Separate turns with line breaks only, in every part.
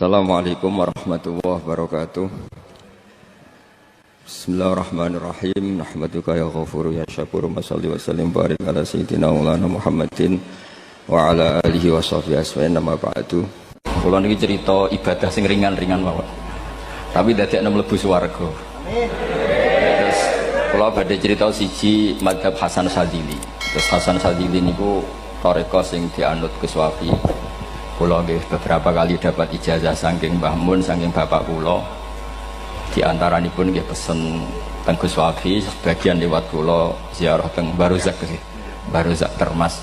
Assalamualaikum warahmatullahi wabarakatuh. Bismillahirrahmanirrahim. Nahmaduka ya ghafuru ya syakuru. Mashalli wa sallim barik ala sayyidina maulana Muhammadin wa ala alihi wa sahbihi asma'in nama ba'du. Kula niki cerita ibadah sing ringan-ringan mawon. Tapi dadekne mlebu swarga. Amin. Terus kula badhe cerita siji mazhab Hasan Sadzili. Terus Hasan Sadzili niku thariqah sing dianut Gus Wafi. Kula nggih beberapa kali dapat ijazah saking Mbah Mun, saking bapak kula. Di antaranipun nggih pesen teng Gus Wafi, sebagian liwat kula ziarah teng Baruzak nggih. Baruzak Termas.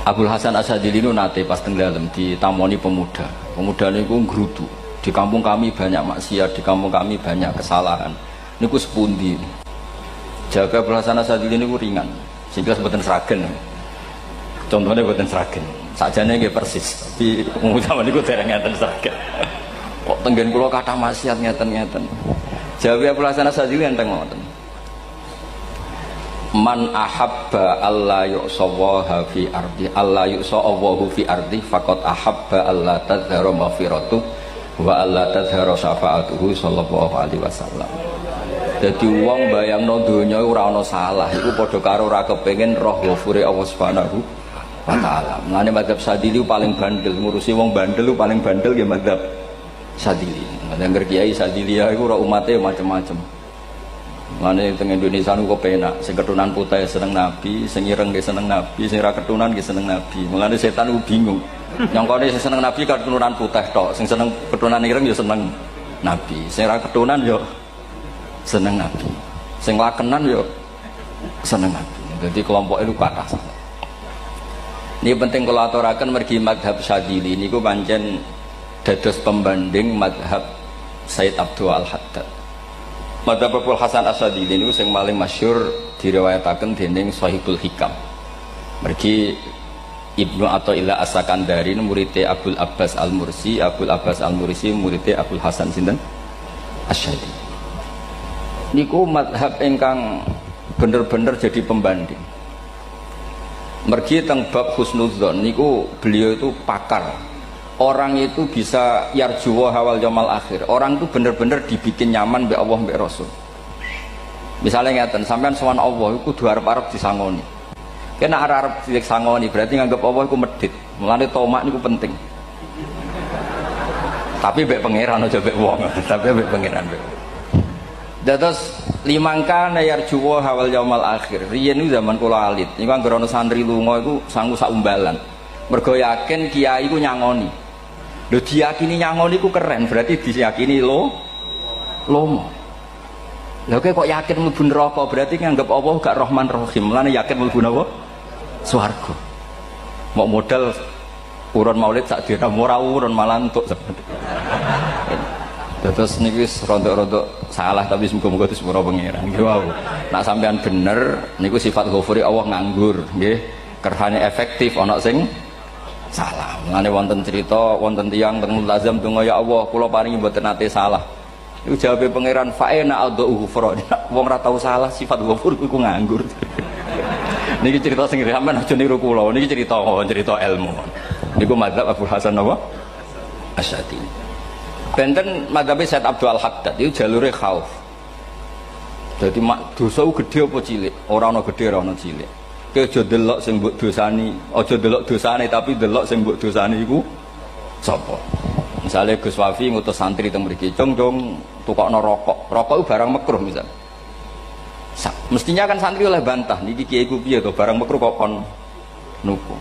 Abdul Hasan As-Sadzili nu nate pas teng dalem ditamoni pemuda. Pemuda niku ngrutu. Di kampung kami banyak maksiat, di kampung kami banyak kesalahan. Niku sepundi? Jaga Abdul Hasan As-Sadzili niku ringan. Sehingga mboten sragen. Contohnya mboten sragen. Sakjane nggih persis, tapi utama niku dereng ngeten sragen. Kok tenggen kula kathah maksiat ngeten-ngeten. Jawabe Abdul Hasan As-Sadzili enteng ngoten. Man ahabba alla yu'sawaha fi ardi alla yu'sawahu fi ardi faqad ahabba alla tadhara maghfiratu wa alla tadhara syafaatuhu sallallahu alaihi wasallam. Dadi wong bayangno donya ora ana salah iku padha karo ora kepengin roh ghafure Allah Subhanahu wa ta'ala. Mulane mazhab Sadzili paling bandel, ngurusi wong bandel paling bandel nggih mazhab Sadzili. Mazhab Kiai Sadzili iku ora umate macam-macam. Mulane teng Indonesia niku penak, sing keturunan putih seneng Nabi, sing ireng nggih seneng Nabi, sing ora keturunan nggih seneng Nabi. Mulane setan niku bingung. Nyangkane sing seneng Nabi keturunan putih tok, sing seneng keturunan ireng ya seneng Nabi, sing ora keturunan ya seneng Nabi, sing lakenan ya seneng Nabi. Jadi kelompok itu kathah. Ini penting kalau aturaken mergi madhab Sadzili niku pancen dados pembanding madhab Sayyid Abdul Al-Haddad. Madhab Abdul Hasan As-Sadzili niku sing paling masyhur diriwayataken dening Shahibul Hikam. Mergi Ibnu Athaillah As-Sakandari muridé Abdul Abbas Al-Mursi, Abdul Abbas Al-Mursi muridé Abdul Hasan sinten Asy-Syadzili. Niku madhab ingkang bener-bener jadi pembanding. Mergi teng bab husnudzon niku beliau itu pakar. Orang itu bisa yarjuwa hawal yaumil akhir. Orang itu bener-bener dibikin nyaman mbek Allah mbek Rasul. Misalnya ngeten, sampean sowan Allah iku kudu arep-arep disangoni. Kena arep disangoni berarti nganggep Allah iku medhit. Mulane tomak niku penting. Tapi mbek pangeran aja mbek wong, tapi mbek pangeran mbek. Dados limangka yarjuwa hawal yaumil akhir. Riyen niku zaman kula alit. Niku anggere ana santri lunga iku sanggu sak umbalan. Mergo yakin kiai iku nyangoni. Lho diyakini nyangoni iku keren, berarti diyakini lomo. Lha kok yakin mlebu neraka, berarti nganggep Allah gak Rahman Rahim. Mulane yakin mlebu napa? Swarga. Mau modal urun maulid sak dina ora urun malah entuk. Terus niki rontok-rontok salah tapi muga-muga disepuro pangeran. Nggih wau. Nek sampean bener niku sifat ghafuri Allah nganggur, nggih. Kerhane efektif ana sing salah. Mulane wonten cerita wonten tiyang teng mulazam donga ya Allah kula paringi mboten nate salah. Iku jawabe pangeran fa'ina adhu ghufra. Wong ora tau salah sifat ghafur iku nganggur. Niki cerita sing sampean aja niru kula. Niki cerita ilmu. Niku mazhab Abdul Hasan apa? As-Sadzili. Benten madhabe Sayyid Abdul Al-Haddad itu jalure khauf. Jadi dosa gede apa cilik? Ora ana gede ora ana cilik. Ki aja delok sing mbok dosani, aja delok dosane tapi delok sing mbok dosani iku sapa. Misale Gus Wafi ngutus santri teng mriki, "Cung, tukokno rokok." Rokok itu barang makruh misal. Mestinya kan santri oleh bantah, niki kiai ku piye to barang makruh kok kon nuku.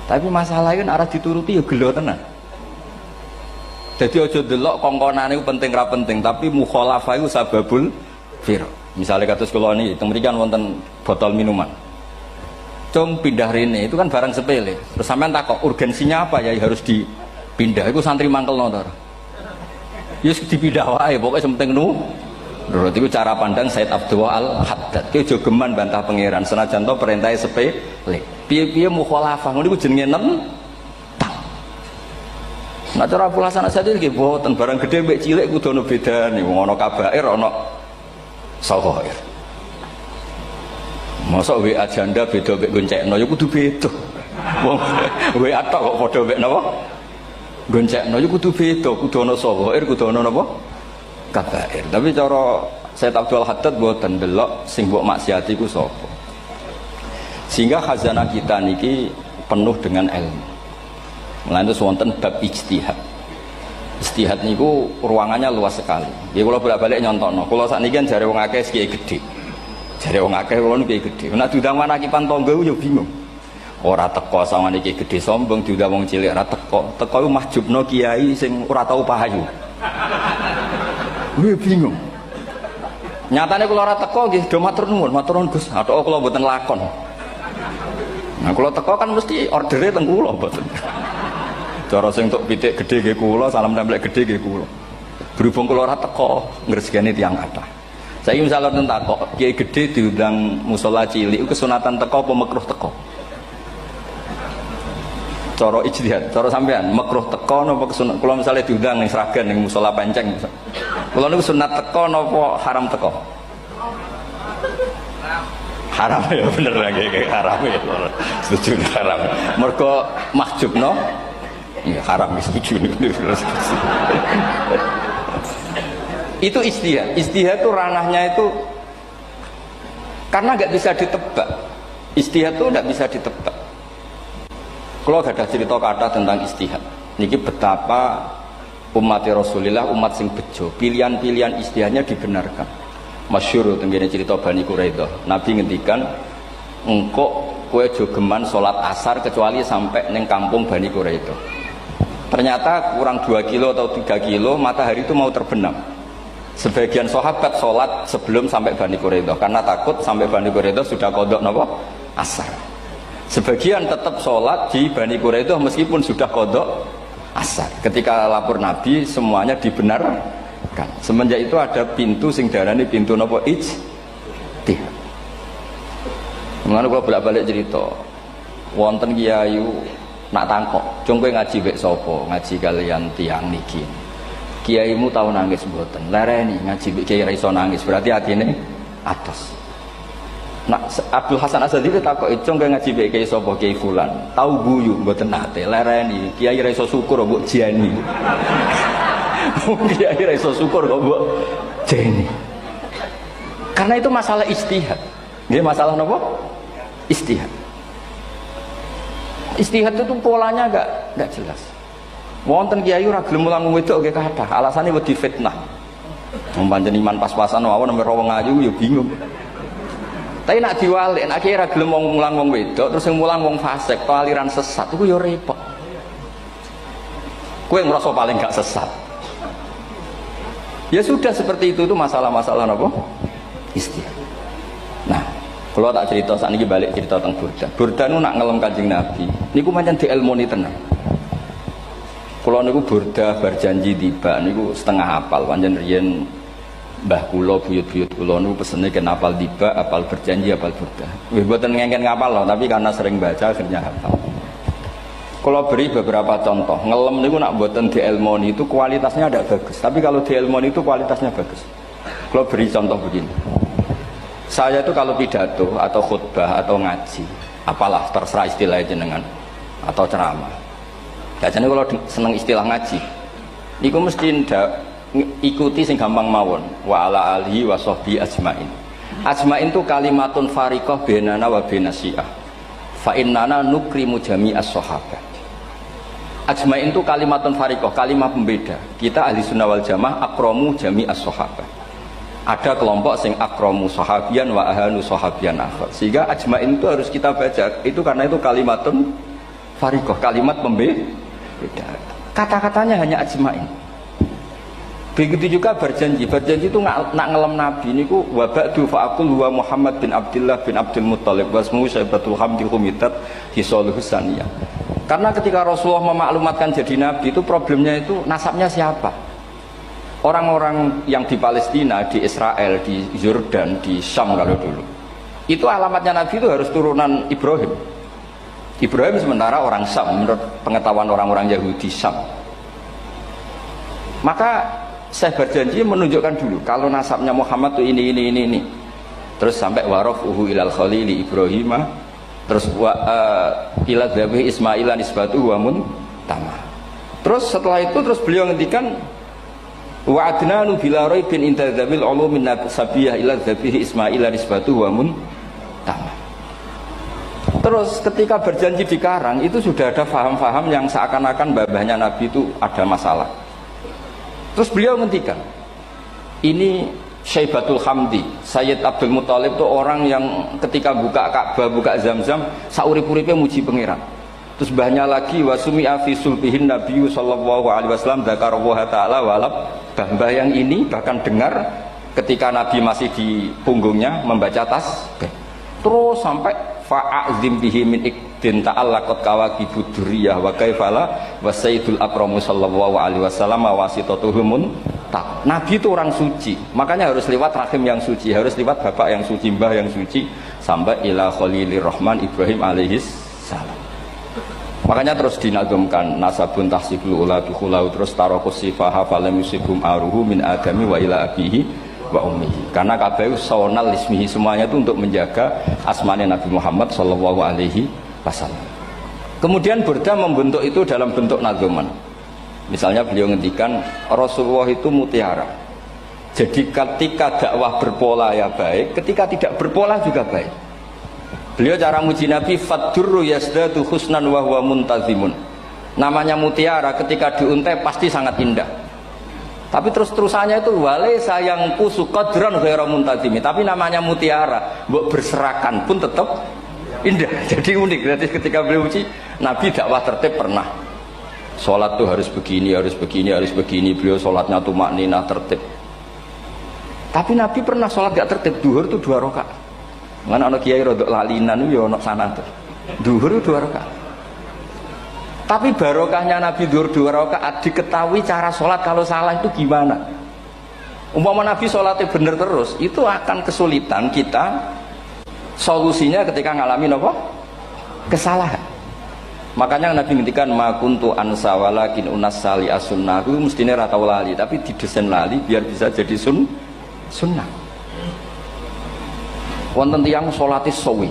Tapi masalahnya kan arah dituruti ya gelo tenan. Jadi ojo delok kongkonane itu penting ra penting, tapi mukhalafah itu sababul fir. Misalnya kados kula niki teng mrikan wonten botol minuman. Cung pindah rene itu kan barang sepele. Terus sampean takok urgensinya apa ya harus dipindah. Iku santri mangkelno to. Ya wis dipindah wae, pokoke penting nu. Menurut itu cara pandang Sayyid Abdul Al-Haddad. Ki aja geman bantah pangeran senajan to perintahe sepele. Piye-piye mukhalafah ngono iku jenenge Nah cara Abdul Hasan As-Sadzili nggih boten barang gede mbek cilik kudu ana bedane. Wong ana kabair ana saghair. Mosok WA janda beda mbek goncekno ya kudu beda. Wong WA tok kok padha mbek napa? goncekno iku kudu beda, kudu ana sawair, kudu ana napa? Kabair. Tapi cara Sayyid Abdul Haddad mboten delok sing mbok maksiati ku sapa. Sehingga khazanah kita niki penuh dengan ilmu. Mulane wonten bab ijtihad. Ijtihad niku ruangannya luas sekali. Ya kula bolak-balik nyontokno. Kula sakniki kan jare wong akeh kiai gedhe. Jare wong akeh kula niku kiai gedhe. Nek diundang manakipan tangga yo bingung. Ora teko sawangane iki gedhe sombong diundang wong cilik ora teko. Teko iku mahjubno kiai sing ora tau pahayu. Kuwi bingung. Nyatane kula ora teko nggih do matur nuwun Gus. Athok kula mboten lakon. Nah kula teko kan mesti ordere teng kula mboten. Cara sing tok pitik gedhe nggih kula, salam tempel gedhe nggih kula. Berhubung kula ora teko ngresgeni tiyang kathah. Saiki misale wonten takok, kiai gedhe diundang musala cilik kesunatan teko apa makruh teko? Cara ijtihad, cara sampean makruh teko napa kesunat? Kula misale diundang ning Sragen ning musala Penceng. Kula niku sunat teko napa haram teko? Haram ya bener lagi haram ya. Setuju haram. Mergo mahjubno ya haram setuju. Itu ijtihad. Ijtihad itu ranahnya itu karena nggak bisa ditebak. Ijtihad itu nggak bisa ditebak. Kalau gak ada cerita kata tentang ijtihad, niki betapa umat Rasulullah umat sing bejo, pilihan-pilihan ijtihadnya dibenarkan. Masyhur tenggene cerita Bani Quraidah. Nabi ngendikan, engkau kowe jogeman sholat asar kecuali sampai neng kampung Bani Quraidah. Ternyata kurang 2 kilo atau 3 kilo matahari itu mau terbenam. Sebagian sahabat sholat sebelum sampai Bani Quraidah karena takut sampai Bani Quraidah sudah qadha napa? Asar. Sebagian tetap sholat di Bani Quraidah meskipun sudah qadha asar. Ketika lapor Nabi semuanya dibenarkan. Semenjak itu ada pintu sing darani pintu napa ijtihad. Mulane kula bolak-balik cerita. Wonten kiai nak tangkok, "Cung kowe ngaji mek sapa? Ngaji kalian tiyang niki." Kiaimu tau nangis mboten? Lereni ngaji mek kiai ra iso nangis, berarti atine atos. Nak Abdul Hasan Asy'ari takok, "Cung kowe ngaji mek kiai sapa? Kiai fulan." Tau guyu mboten nate, lereni. Kiai ra iso syukur mbok jani. Kiai ra iso syukur kok mbok jani. Karena itu masalah ijtihad. Nggih masalah napa? Ijtihad. Ijtihad itu polanya enggak jelas. Wonten kiai ora gelem mulang wedok nggih kathah, alasane wedi fitnah. Wong pancen iman pas-pasan mawon nembe wong ayu ya bingung. Tapi nak diwalik, nak kiai ora gelem mulang wong wedok, terus sing mulang wong fasik, to aliran sesat iku ya repot. Kowe ngrasa paling gak sesat. Ya sudah seperti itu masalah-masalah napa? Ijtihad. Nah, kalau tak cerita saat ini balik cerita tentang Burda. Burda nu nak ngelem Kanjeng Nabi. Niku pancen dielmoni tenan. Kalau niku Burda berjanji tiba niku setengah hafal. Pancen riyen mbah kula buyut-buyut kula niku pesene ken hafal tiba, hafal berjanji, hafal Burda. Wis mboten ngengken ngapal loh, tapi karena sering baca akhirnya hafal. Kalau beri beberapa contoh, ngelem niku nak mboten dielmoni itu kualitasnya ada bagus. Tapi kalau dielmoni itu kualitasnya bagus. Kalau beri contoh begini. Saya itu kalau pidato atau khutbah atau ngaji, apalah terserah istilah jenengan atau ceramah. Biasanya kalau seneng istilah ngaji, niku mesti ikuti sing gampang mawon. Wa ala alihi wa sahbi ajmain. Ajmain itu kalimatun fariqah bainana wa bainasyiah. Fa innana nukrimu jami'as sahabat. Ajmain itu kalimatun fariqah, kalimat pembeda. Kita ahli sunnah wal jamaah akramu jami'as sahabat. Ada kelompok sing akramu sahabian wa ahanu sahabian akhir. Sehingga ajmain itu harus kita baca. Itu karena itu kalimatun fariqah, kalimat pembeda. Kata-katanya hanya ajmain. Begitu juga berjanji. Berjanji itu nak ngelem Nabi niku wa ba'du fa'aqul wa Muhammad bin Abdullah bin Abdul Muttalib wasmu Syaibatul Hamdi Humitat Hisaluhu Saniyah. Karena ketika Rasulullah memaklumatkan jadi Nabi itu problemnya itu nasabnya siapa? Orang-orang yang di Palestina, di Israel, di Yordan, di Syam kalau dulu itu alamatnya Nabi itu harus turunan Ibrahim. Ibrahim sementara orang Syam menurut pengetahuan orang-orang Yahudi Syam. Maka saya berjanji menunjukkan dulu kalau nasabnya Muhammad itu ini. Terus sampai warafuhu ilal khalili Ibrahim, terus ila dzabih Ismailan isbatu wa mun tamah. Terus setelah itu terus beliau ngendikan wa adnanu bila raibin inda dzabil ulumin sabiyah ila dzabihi ismail nisbatu wa mun tamam. Terus ketika berjanji di karang itu sudah ada faham-faham yang seakan-akan babahnya Nabi itu ada masalah. Terus beliau ngendikan ini Syaibatul Hamdi, Sayyid Abdul Muthalib itu orang yang ketika buka Ka'bah, buka Zamzam, saurip-uripnya muji pangeran. Terus banyak lagi wasumi'a fi sulbihin Nabi sallallahu alaihi wasallam dzakarallaha ta'ala walab. Mbah yang ini bahkan dengar ketika Nabi masih di punggungnya membaca tasbih. Terus sampai fa'azim bihi min ikdin ta'allaqat kawakibud durriyah wa kaifala wa sayyidul akramu sallallahu alaihi wasallam wasitatuhumun tak. Nabi itu orang suci, makanya harus lewat rahim yang suci, harus lewat bapak yang suci, mbah yang suci, sampai ila khalilir rahman Ibrahim alaihis salam. Makanya terus dinagumkan nasabun tahsibul ula bikhulau, terus tarokus sifaha falam yusibhum aruhu min adami wa ila abihi wa ummihi. Karena kabeh sonal ismihi, semuanya itu untuk menjaga asmane Nabi Muhammad sallallahu alaihi wasallam. Kemudian Burda membentuk itu dalam bentuk nazuman. Misalnya beliau ngendikan Rasulullah itu mutiara. Jadi ketika dakwah berpola ya baik, ketika tidak berpola juga baik. Beliau cara muji Nabi faddurru yasdadu husnan wa huwa muntazimun. Namanya mutiara ketika diuntai pasti sangat indah. Tapi terus-terusannya itu wale sayang kusu qadran ghairu muntazimi. Tapi namanya mutiara, mbok berserakan pun tetap indah. Jadi unik. Berarti ketika beliau uji Nabi dakwah tertib pernah. Sholat tuh harus begini, harus begini, harus begini. Beliau sholatnya tumakninah tertib. Tapi Nabi pernah sholat gak tertib. Duhur tuh 2 rakaat. Mana anak kiai rodok lalinan yo anak sana tuh. Duhur 2 rakaat. Tapi barokahnya Nabi duhur 2 rakaat diketahui cara sholat kalau salah itu gimana. Umpama Nabi sholatnya bener terus, itu akan kesulitan kita solusinya ketika ngalamin apa? Kesalahan. Makanya Nabi ngendikan ma kuntu ansa walakin unas sali as-sunnah. Itu mestinya ra tau lali, tapi didesain lali biar bisa jadi sunnah. Wonten tiyang salate suwi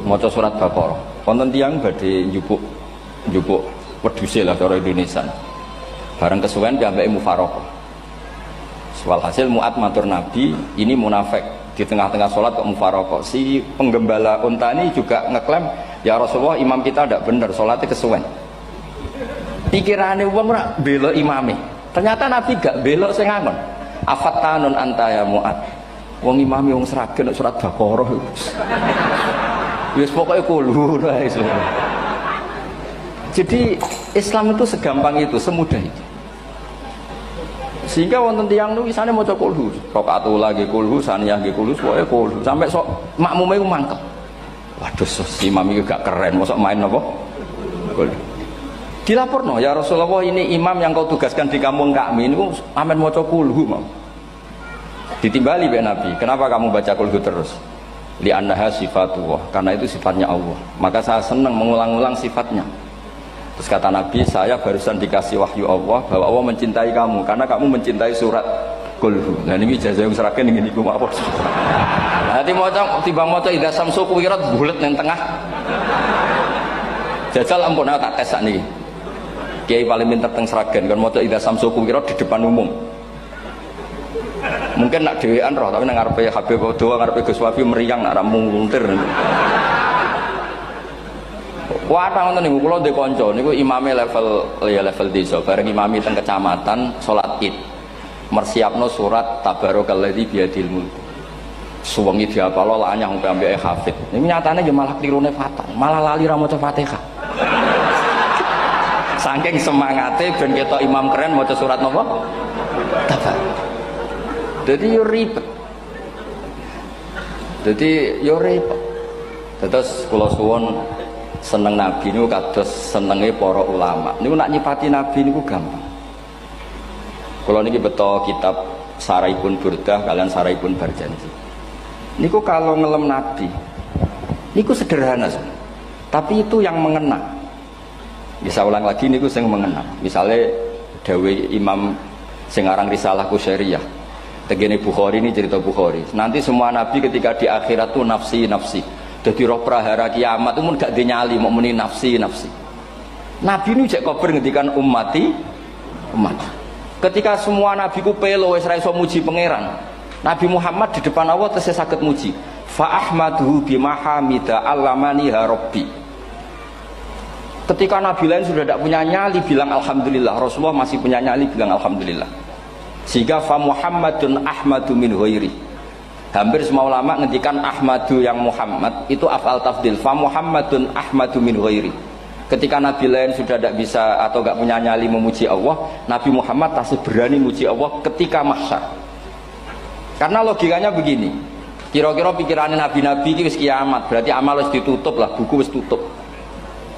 maca surat Baqarah. Wonten tiyang badhe njupuk wedhuse lah cara Indonesia. Bareng kesuwen piyambake mufaraqah. Walhasil Mu'ad matur Nabi, ini munafik. Di tengah-tengah sholat kok mufaraqah. Si penggembala unta ini juga ngeklaim, ya Rasulullah imam kita tidak benar, sholatnya kesuwen. Pikirannya wong ora bela imame. Ternyata Nabi gak belok sing ngangon. Afattanun anta ya Mu'ad. Wong imami wong seragen surat Baqarah. Wis pokoke kulur ae. Jadi Islam itu segampang itu, semudah itu. Sehingga wonten tiyang niku isane maca kulhu, rakaat lagi kulhu, saniyah nggih kulhu, pokoke kulhu sampai sok makmume ku mangkel. Waduh, si imam iki gak keren, mosok main apa? Kulhu. Dilaporno, ya Rasulullah ini imam yang kau tugaskan di kampung kami niku amen maca kulhu, Mam. Ditimbali be Nabi, kenapa kamu baca kulhu terus? Li annaha sifatullah, karena itu sifatnya Allah. Maka saya senang mengulang-ulang sifatnya. Terus kata Nabi, saya barusan dikasih wahyu Allah bahwa Allah mencintai kamu karena kamu mencintai surat kulhu. Nah ini jazah yang seragen ingin iku apa? Nanti maca timbang maca idza samsu kuwirat bulet nang tengah. Jajal ampun tak tes sakniki. Kiai paling pinter teng seragen kan maca idza samsu kuwirat di depan umum. Mungkin nak dhewean roh tapi nang ngarepe Habib Doa ngarepe Gus Wafi meriang nak muntir. Wah, ngoten niku kula ndek kanca niku imame level desa, bareng imami teng kecamatan salat Id. Mersiapno surat Tabarakalladzi biyadil mulk. Suwengi diapalo lah anyang ambek hafid. Niku nyatane ya malah klirune fatal, malah lali ra maca Fatihah. Saking semangate ben ketok imam keren maca surat napa? Tabar. Jadi yo ribet. Terus kula suwun seneng Nabi niku kados senenge para ulama. Niku nak nyipati Nabi niku gampang. Kula niki beto kitab Saraipun Burdah kalian Saraipun Barjanji. Niku kalau ngelem Nabi niku sederhana, tapi itu yang mengena. Bisa ulang lagi niku sing mengena. Misalnya dawe Imam sing aran Risalah Qusyariyah. Tegene Bukhari ini cerita Bukhari. Nanti semua nabi ketika di akhirat tuh nafsi. Jadi roh prahara kiamat itu mun gak dinyali mau muni nafsi. Nabi ini cek kober ngendikan ummati umat. Ketika semua nabi ku pelo wis ra iso muji pangeran, Nabi Muhammad di depan Allah tesih saged muji. Fa ahmaduhu bima hamida allamani rabbi. Ketika nabi lain sudah tidak punya nyali bilang alhamdulillah, Rasulullah masih punya nyali bilang alhamdulillah. Sehingga fa Muhammadun ahmadu min ghairi. Hampir semua ulama ngendikan ahmadu yang Muhammad itu afal tafdil. Fa Muhammadun ahmadu min ghairi. Ketika nabi lain sudah tidak bisa atau tidak punya nyali memuji Allah, Nabi Muhammad masih berani memuji Allah ketika mahsyar. Karena logikanya begini, kira-kira pikirannya nabi-nabi itu kiamat, berarti amal harus ditutup lah, buku harus tutup.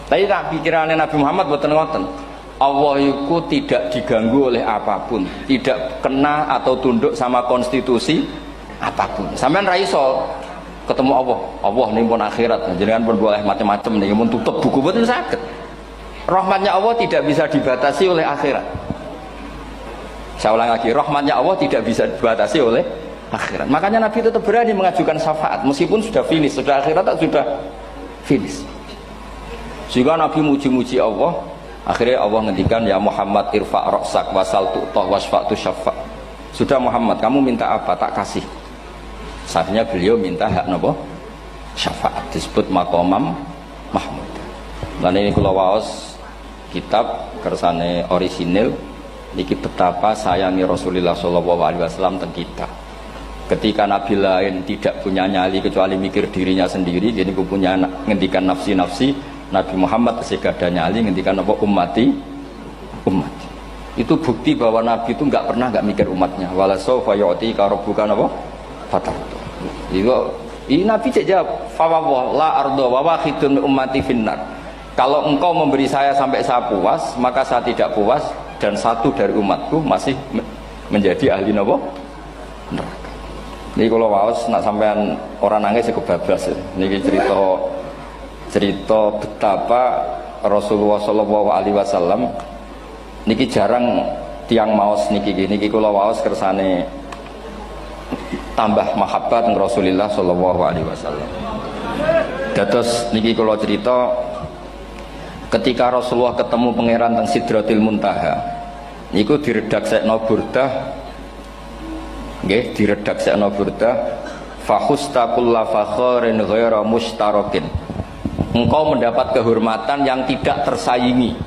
Tapi pikirannya Nabi Muhammad boten ngoten. Allah itu tidak diganggu oleh apapun, tidak kena atau tunduk sama konstitusi apapun. Sampean ra iso ketemu Allah nih pun akhirat, jangan pun boleh macam-macam nih, mau tutup buku boten saged. Rahmatnya Allah tidak bisa dibatasi oleh akhirat. Saya ulang lagi, rahmatnya Allah tidak bisa dibatasi oleh akhirat. Makanya Nabi tetap berani mengajukan syafaat meskipun sudah finish, sudah akhirat tak sudah finish. Sehingga Nabi muji-muji Allah, akhirnya Allah ngendikan ya Muhammad irfa' ra'sak wasal tu'tah wasfa'tu syafa'. Sudah Muhammad, kamu minta apa tak kasih. Saatnya beliau minta hak napa? Syafaat, disebut maqamam mahmud. Lan ini kula waos kitab kersane orisinil niki betapa sayangi Rasulullah sallallahu alaihi wasallam teng kita. Ketika nabi lain tidak punya nyali kecuali mikir dirinya sendiri, jadi ku punya ngendikan nafsi-nafsi, Nabi Muhammad masih gak ada nyali ngendikan apa ummati umat. Itu bukti bahwa nabi itu enggak pernah enggak mikir umatnya. Wala sawfa yu'tika rabbuka apa? Fatartu. Ini Nabi jawab, fawwah la ardo wa wahidun ummati finnar. Kalau engkau memberi saya sampai saya puas, maka saya tidak puas dan satu dari umatku masih menjadi ahli neraka. Ini kalau waos nak sampean orang nangis kebablas. Ini cerita betapa Rasulullah Shallallahu Alaihi Wasallam. Niki jarang tiang maos niki kalau waos kersane tambah mahabbat Rasulullah Shallallahu Alaihi Wasallam. Dados niki kalau cerita ketika Rasulullah ketemu pangeran teng Sidratil Muntaha, niku diredaksekno burdah, nggih diredaksekno burdah, fahusta kulla fakharin ghaira mustarakin. Engkau mendapat kehormatan yang tidak tersaingi.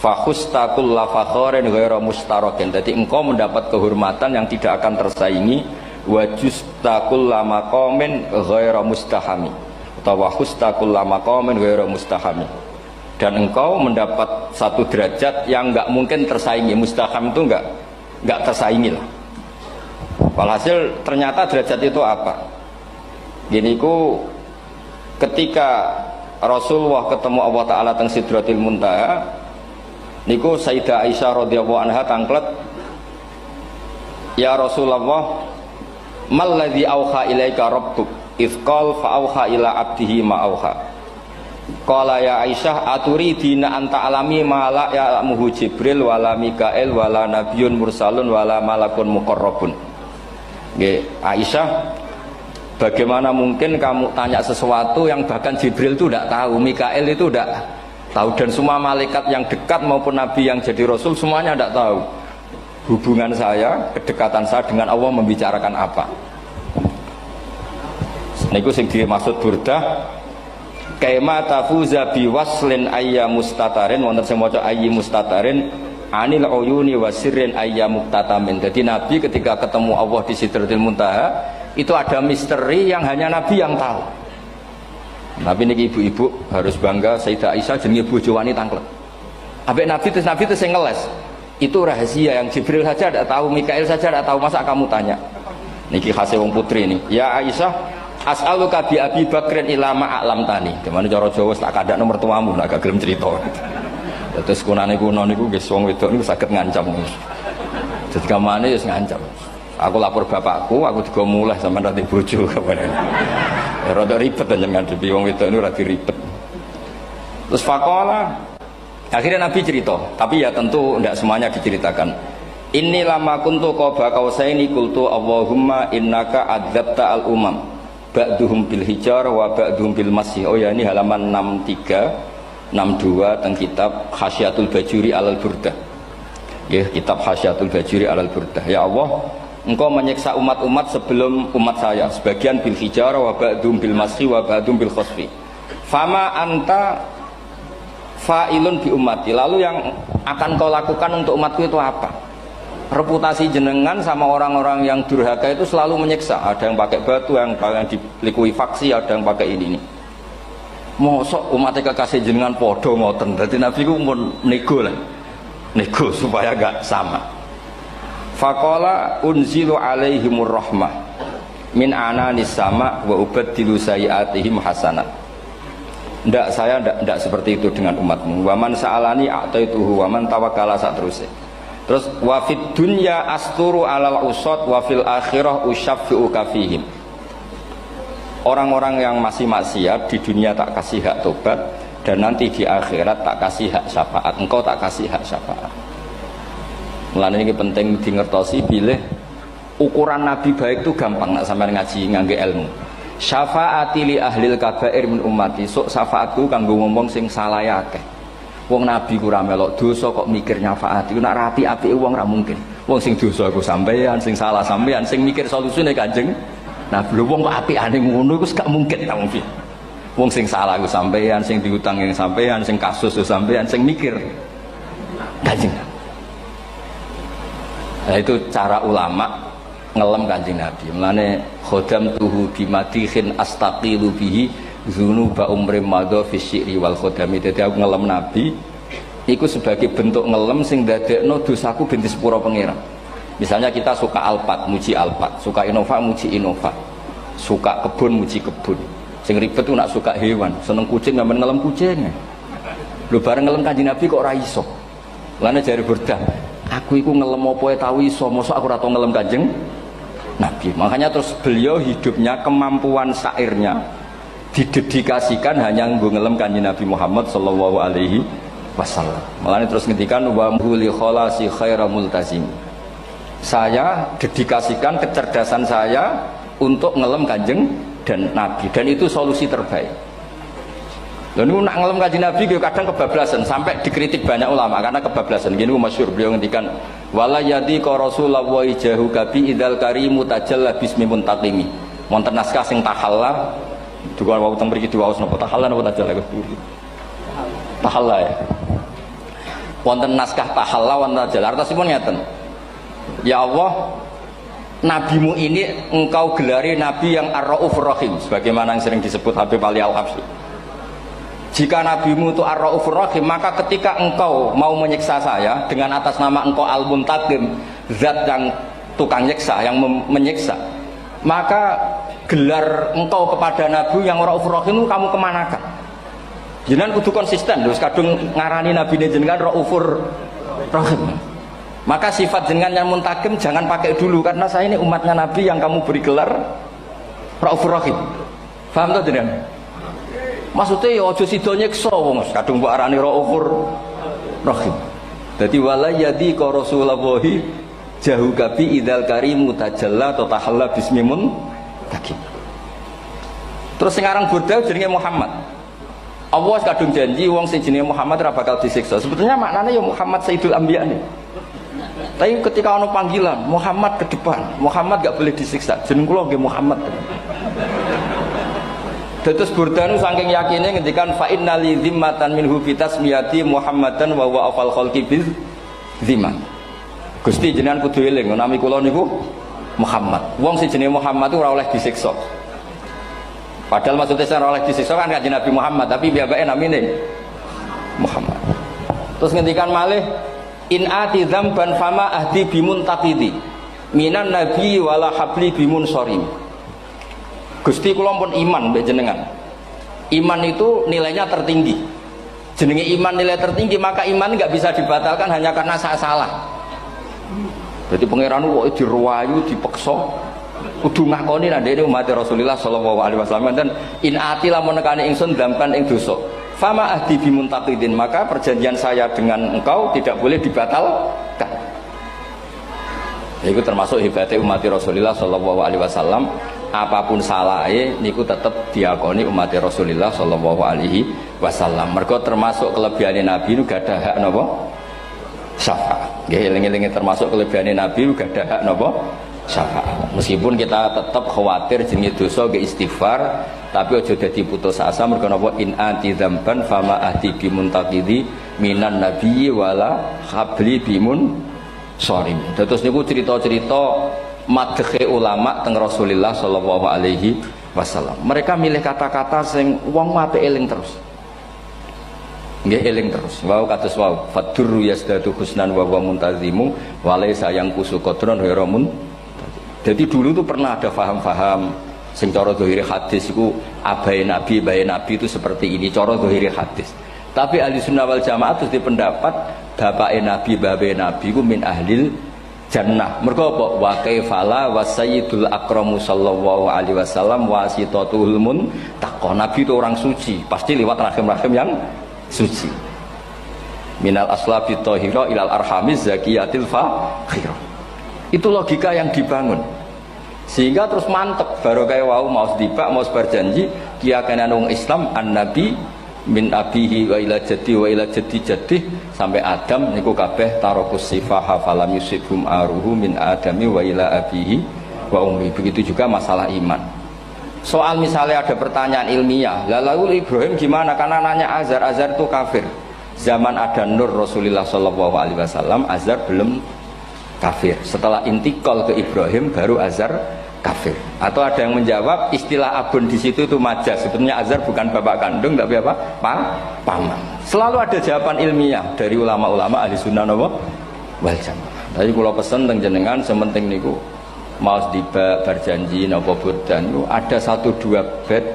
Fahusta kulla fakharin ghaira mustarakin. Jadi engkau mendapat kehormatan yang tidak akan tersaingi. Wajusta kulla maqamin ghaira mustahami. Atau wahusta kulla maqamin ghaira mustahami. Dan engkau mendapat satu derajat yang enggak mungkin tersaingi. Mustaham itu enggak tersaingi lah. Walhasil ternyata derajat itu apa? Gini ku ketika Rasulullah ketemu Allah Ta'ala teng Sidratil Muntaha, niku Sayyidah Aisyah radhiyallahu anha tangklet, ya Rasulullah, malladzi auha ilaika rabbuk idz qala fa auha ila abdihi ma auha. Qala ya Aisyah aturidina anta alami ma la ya'lamuhu Jibril wala Mikail wala nabiyyun mursalun wala malakun muqarrabun. Nggih, Aisyah, bagaimana mungkin kamu tanya sesuatu yang bahkan Jibril itu tidak tahu, Mikail itu tidak tahu, dan semua malaikat yang dekat maupun nabi yang jadi rasul semuanya tidak tahu hubungan saya, kedekatan saya dengan Allah membicarakan apa. Niku sing dimaksud burdah kaima tafuza biwaslin ayya mustatarin, wonten sing maca ayyi mustatarin anil uyuni wasirrin ayya muktatamin. Jadi nabi ketika ketemu Allah di Sidratil Muntaha itu ada misteri yang hanya nabi yang tahu. Nabi niki ibu-ibu harus bangga, Sayyidah Aisyah jenenge bojo wanita tangklet. Ambek nabi itu sing ngeles. Itu rahasia yang Jibril saja tidak tahu, Mikail saja tidak tahu, masa kamu tanya? Niki khase wong putri ini. Ya Aisyah, as'aluka bi Abi Bakrin ila ma a'lamtani. Gimana cara Jawa tak kadak nomor tuamu nak gak gelem cerita. Terus kunane kuno niku nggih wong wedok niku saged ngancam. Jadi kamane wis ngancam. Aku lapor bapakku, aku juga mulai sama nanti bojo kapan. Rada ribet jangan ngadepi wong wedok niku rada ribet. Terus faqala, akhirnya Nabi cerita, tapi ya tentu tidak semuanya diceritakan. Inni lama kuntu qaba qausaini qultu Allahumma innaka adzabta al umam ba'duhum bil hijar wa ba'duhum bil masih. Oh ya, ini halaman 63. 62 teng kitab Hasyiatul Bajuri alal Burdah. Ya, kitab Hasyiatul Bajuri alal Burdah. Ya Allah, Engkau menyiksa umat-umat sebelum umat saya, sebagian bil hijarah wa ba'dum bil masri wa ba'dum bil khosfi. Fama anta fa'ilun bi ummati. Lalu yang akan kau lakukan untuk umatku itu apa? Reputasi jenengan sama orang-orang yang durhaka itu selalu menyiksa. Ada yang pakai batu, yang dilikuifaksi, ada yang pakai ini. Mosok umatnya kekasih jenengan podo ngoten. Jadi Nabi ku mun nego lah. Nego supaya gak sama. Faqala unzilu alaihimur rahmah min ananis sama wa ubaddilu sayiatihim hasanat. Ndak, saya ndak seperti itu dengan umatmu. Waman sa'alani a'taituhu waman tawakkala sak terusé. Terus wa fid dunya asturu alal usad wa fil akhirah usyaffi'u kafihim. Orang-orang yang masih maksiat di dunia tak kasih hak tobat, dan nanti di akhirat tak kasih hak syafaat. Engkau tak kasih hak syafaat. Mulane ini penting di ngertosi bilih ukuran Nabi baik itu gampang nak sampean ngaji ngangge ilmu. Syafaati li ahlil kabair min ummati. Sok syafaatku kanggo ngomong sing salah akeh. Wong Nabi ku ra melok dosa kok mikir nyafaati. Nak rapi apike wong ra mungkin. Wong sing dosa iku sampean, sing salah sampean, sing mikir solusine Kanjeng. Nah, belum wong kok apikane ngono iku gak mungkin ta mungkin. Wong sing salah ku sampean, sing diutang yang sampean, sing kasus sampean, sing mikir Kanjeng. Nah, itu cara ulama ngelem Kanjeng Nabi. Mulane khodam tuhu bimadihin astaqilu bihi dzunuba umri madha fi syi'ri wal khodami. Dadi aku ngelem Nabi iku sebagai bentuk ngelem sing ndadekno dosaku ben disepuro pangeran. Misalnya kita suka Alphard, muji Alphard, suka Innova, muji Innova, suka kebun, muji kebun. Sing ribet tuh nak suka hewan, seneng kucing nggak ngelem kucing. Lu bareng ngelem Kanjeng Nabi kok ora iso. Lane jare Burdah, aku iku ngelem apa tau iso, mosok aku ora tau ngelem Kanjeng Nabi. Makanya terus beliau hidupnya, kemampuan syairnya didedikasikan hanya nggo ngelem Kanjeng Nabi Muhammad sallallahu alaihi wasallam. Makanya terus ngendikan wa huli kholasi khaira multazim. Saya dedikasikan kecerdasan saya untuk ngelem Kanjeng dan Nabi, dan itu solusi terbaik. Lalu nak ngelem Kanjeng Nabi kadang kebablasan, sampai dikritik banyak ulama karena kebablasan. Gini masyhur beliau ngendikan wala yadi ka rasulullah jahu kabi idal karimu tajalla bismi muntaqimi. Wonten naskah sing tahalla duka wau teng mriki diwaos napa tahalla napa tajalla tahalla ya. Wonten naskah tahalla wonten tajalla artosipun ngeten. Ya Allah, nabimu ini engkau gelari nabi yang ar-raufur rahim, sebagaimana yang sering disebut Habib Ali Al-Habsyi. Jika nabimu itu ar-raufur rahim, maka ketika engkau mau menyiksa saya dengan atas nama engkau al-muntaqim, zat yang tukang nyiksa, yang menyiksa, maka gelar engkau kepada nabi yang ar-raufur rahim itu kamu kemanakan? Jenengan kudu konsisten, terus kadung ngarani nabi ini jenengan raufur rahim. Maka sifat jenengan yang muntakim jangan pakai dulu, karena saya ini umatnya Nabi yang kamu beri gelar Raufur Rahim. Paham tak jenengan? Maksudnya ya aja sida nyiksa wong kadung mbok arani Raufur Rahim. Dadi wala yadi ka Rasulullahi jahu kabi idzal karimu tajalla ta tahalla bismimun takim. Terus sing aran Burdah jenenge Muhammad. Allah kadung janji wong sing jenenge Muhammad ora bakal disiksa. Sebetulnya maknanya ya Muhammad Sayyidul Anbiya nih. Tapi ketika ono panggilan Muhammad ke depan, Muhammad gak boleh disiksa. Jeneng kula nggih Muhammad. Dados Burdah nu saking yakine ngendikan fa innali zimmatan minhu bi tasmiyati Muhammadan wa huwa afal khalqi bil zimman. Gusti jenengan kudu eling nami kula niku Muhammad. Wong sing jenenge Muhammad itu ora oleh disiksa. Padahal maksudnya ora oleh disiksa kan kanjeng Nabi Muhammad, tapi biabake namine Muhammad. Terus ngendikan malih in ati dzamban fama ahdi bimuntaqidi minan nabi wala habli bimunsorim. Gusti kula pun iman mbek jenengan. Iman itu nilainya tertinggi. Jenenge iman nilai tertinggi, maka iman enggak bisa dibatalkan hanya karena saya salah. Jadi pangeran kok diruwayu, dipeksa, kudu ngakoni nek dene umat Rasulullah sallallahu alaihi wasallam dan in ati lamun nekane ingsun dzamban ing dosa. Fama ahdi bimuntaqidin, maka perjanjian saya dengan engkau tidak boleh dibatalkan. Itu termasuk hebatnya umat Rasulullah sallallahu alaihi wasallam. apapun salahnya niku tetap diakoni umat Rasulullah sallallahu alaihi wasallam. Mergo termasuk kelebihan Nabi niku gadah hak napa? Syafaat. Nggih eling-eling termasuk kelebihan Nabi niku gadah hak napa? Syafaat. Meskipun kita tetap khawatir jenenge dosa ge istighfar, tapi aja dadi putus asa mergo napa in anti dzamban fama ahdi bimuntaqidi minan nabiyyi wala habli bimun sorim. Terus niku cerita-cerita madhe ulama teng Rasulullah sallallahu alaihi wasallam. Mereka milih kata-kata sing wong apik eling terus. Nggih eling terus. Wau kados wau fadurru yasdadu husnan wa huwa muntazimu wa laysa yang kusu qadron ghairu mun. Jadi dulu tuh pernah ada faham-faham sing cara zahir hadis iku abai nabi itu seperti ini cara zahir hadis. Tapi ahli sunnah wal jamaah itu di pendapat bapak nabi babe nabi ku min ahlil jannah. Mergo apa? Wa kaifala wa sayyidul akramu sallallahu alaihi wasallam wasitatul muntaqah. Nabi itu orang suci, pasti lewat rahim-rahim yang suci. Minal aslabi thahira ilal arhamiz zakiyatil fakhirah. Itu logika yang dibangun. Sehingga terus mantep baru kayak wau mau sedibak mau berjanji keyakinan wong Islam an-nabi min abihi wa ila jaddi sampai Adam niku kabeh tarokus sifaha falam yusibhum aruhu min adami wa ila abihi wa ummi. Begitu juga masalah iman. Soal misalnya ada pertanyaan ilmiah, lalu Ibrahim gimana? Karena nanya Azar itu kafir. Zaman ada Nur Rasulullah sallallahu alaihi wasallam Azar belum kafir. Setelah intikal ke Ibrahim baru Azar kafir. Atau ada yang menjawab istilah abun di situ itu majaz. Sebetulnya Azar bukan bapak kandung tapi apa? Paman. Selalu ada jawaban ilmiah dari ulama-ulama ahli sunnah wal jamaah. Tadi kalau pesen teng jenengan sementing niku mau dibak berjanji napa burdan itu ada 1-2 bait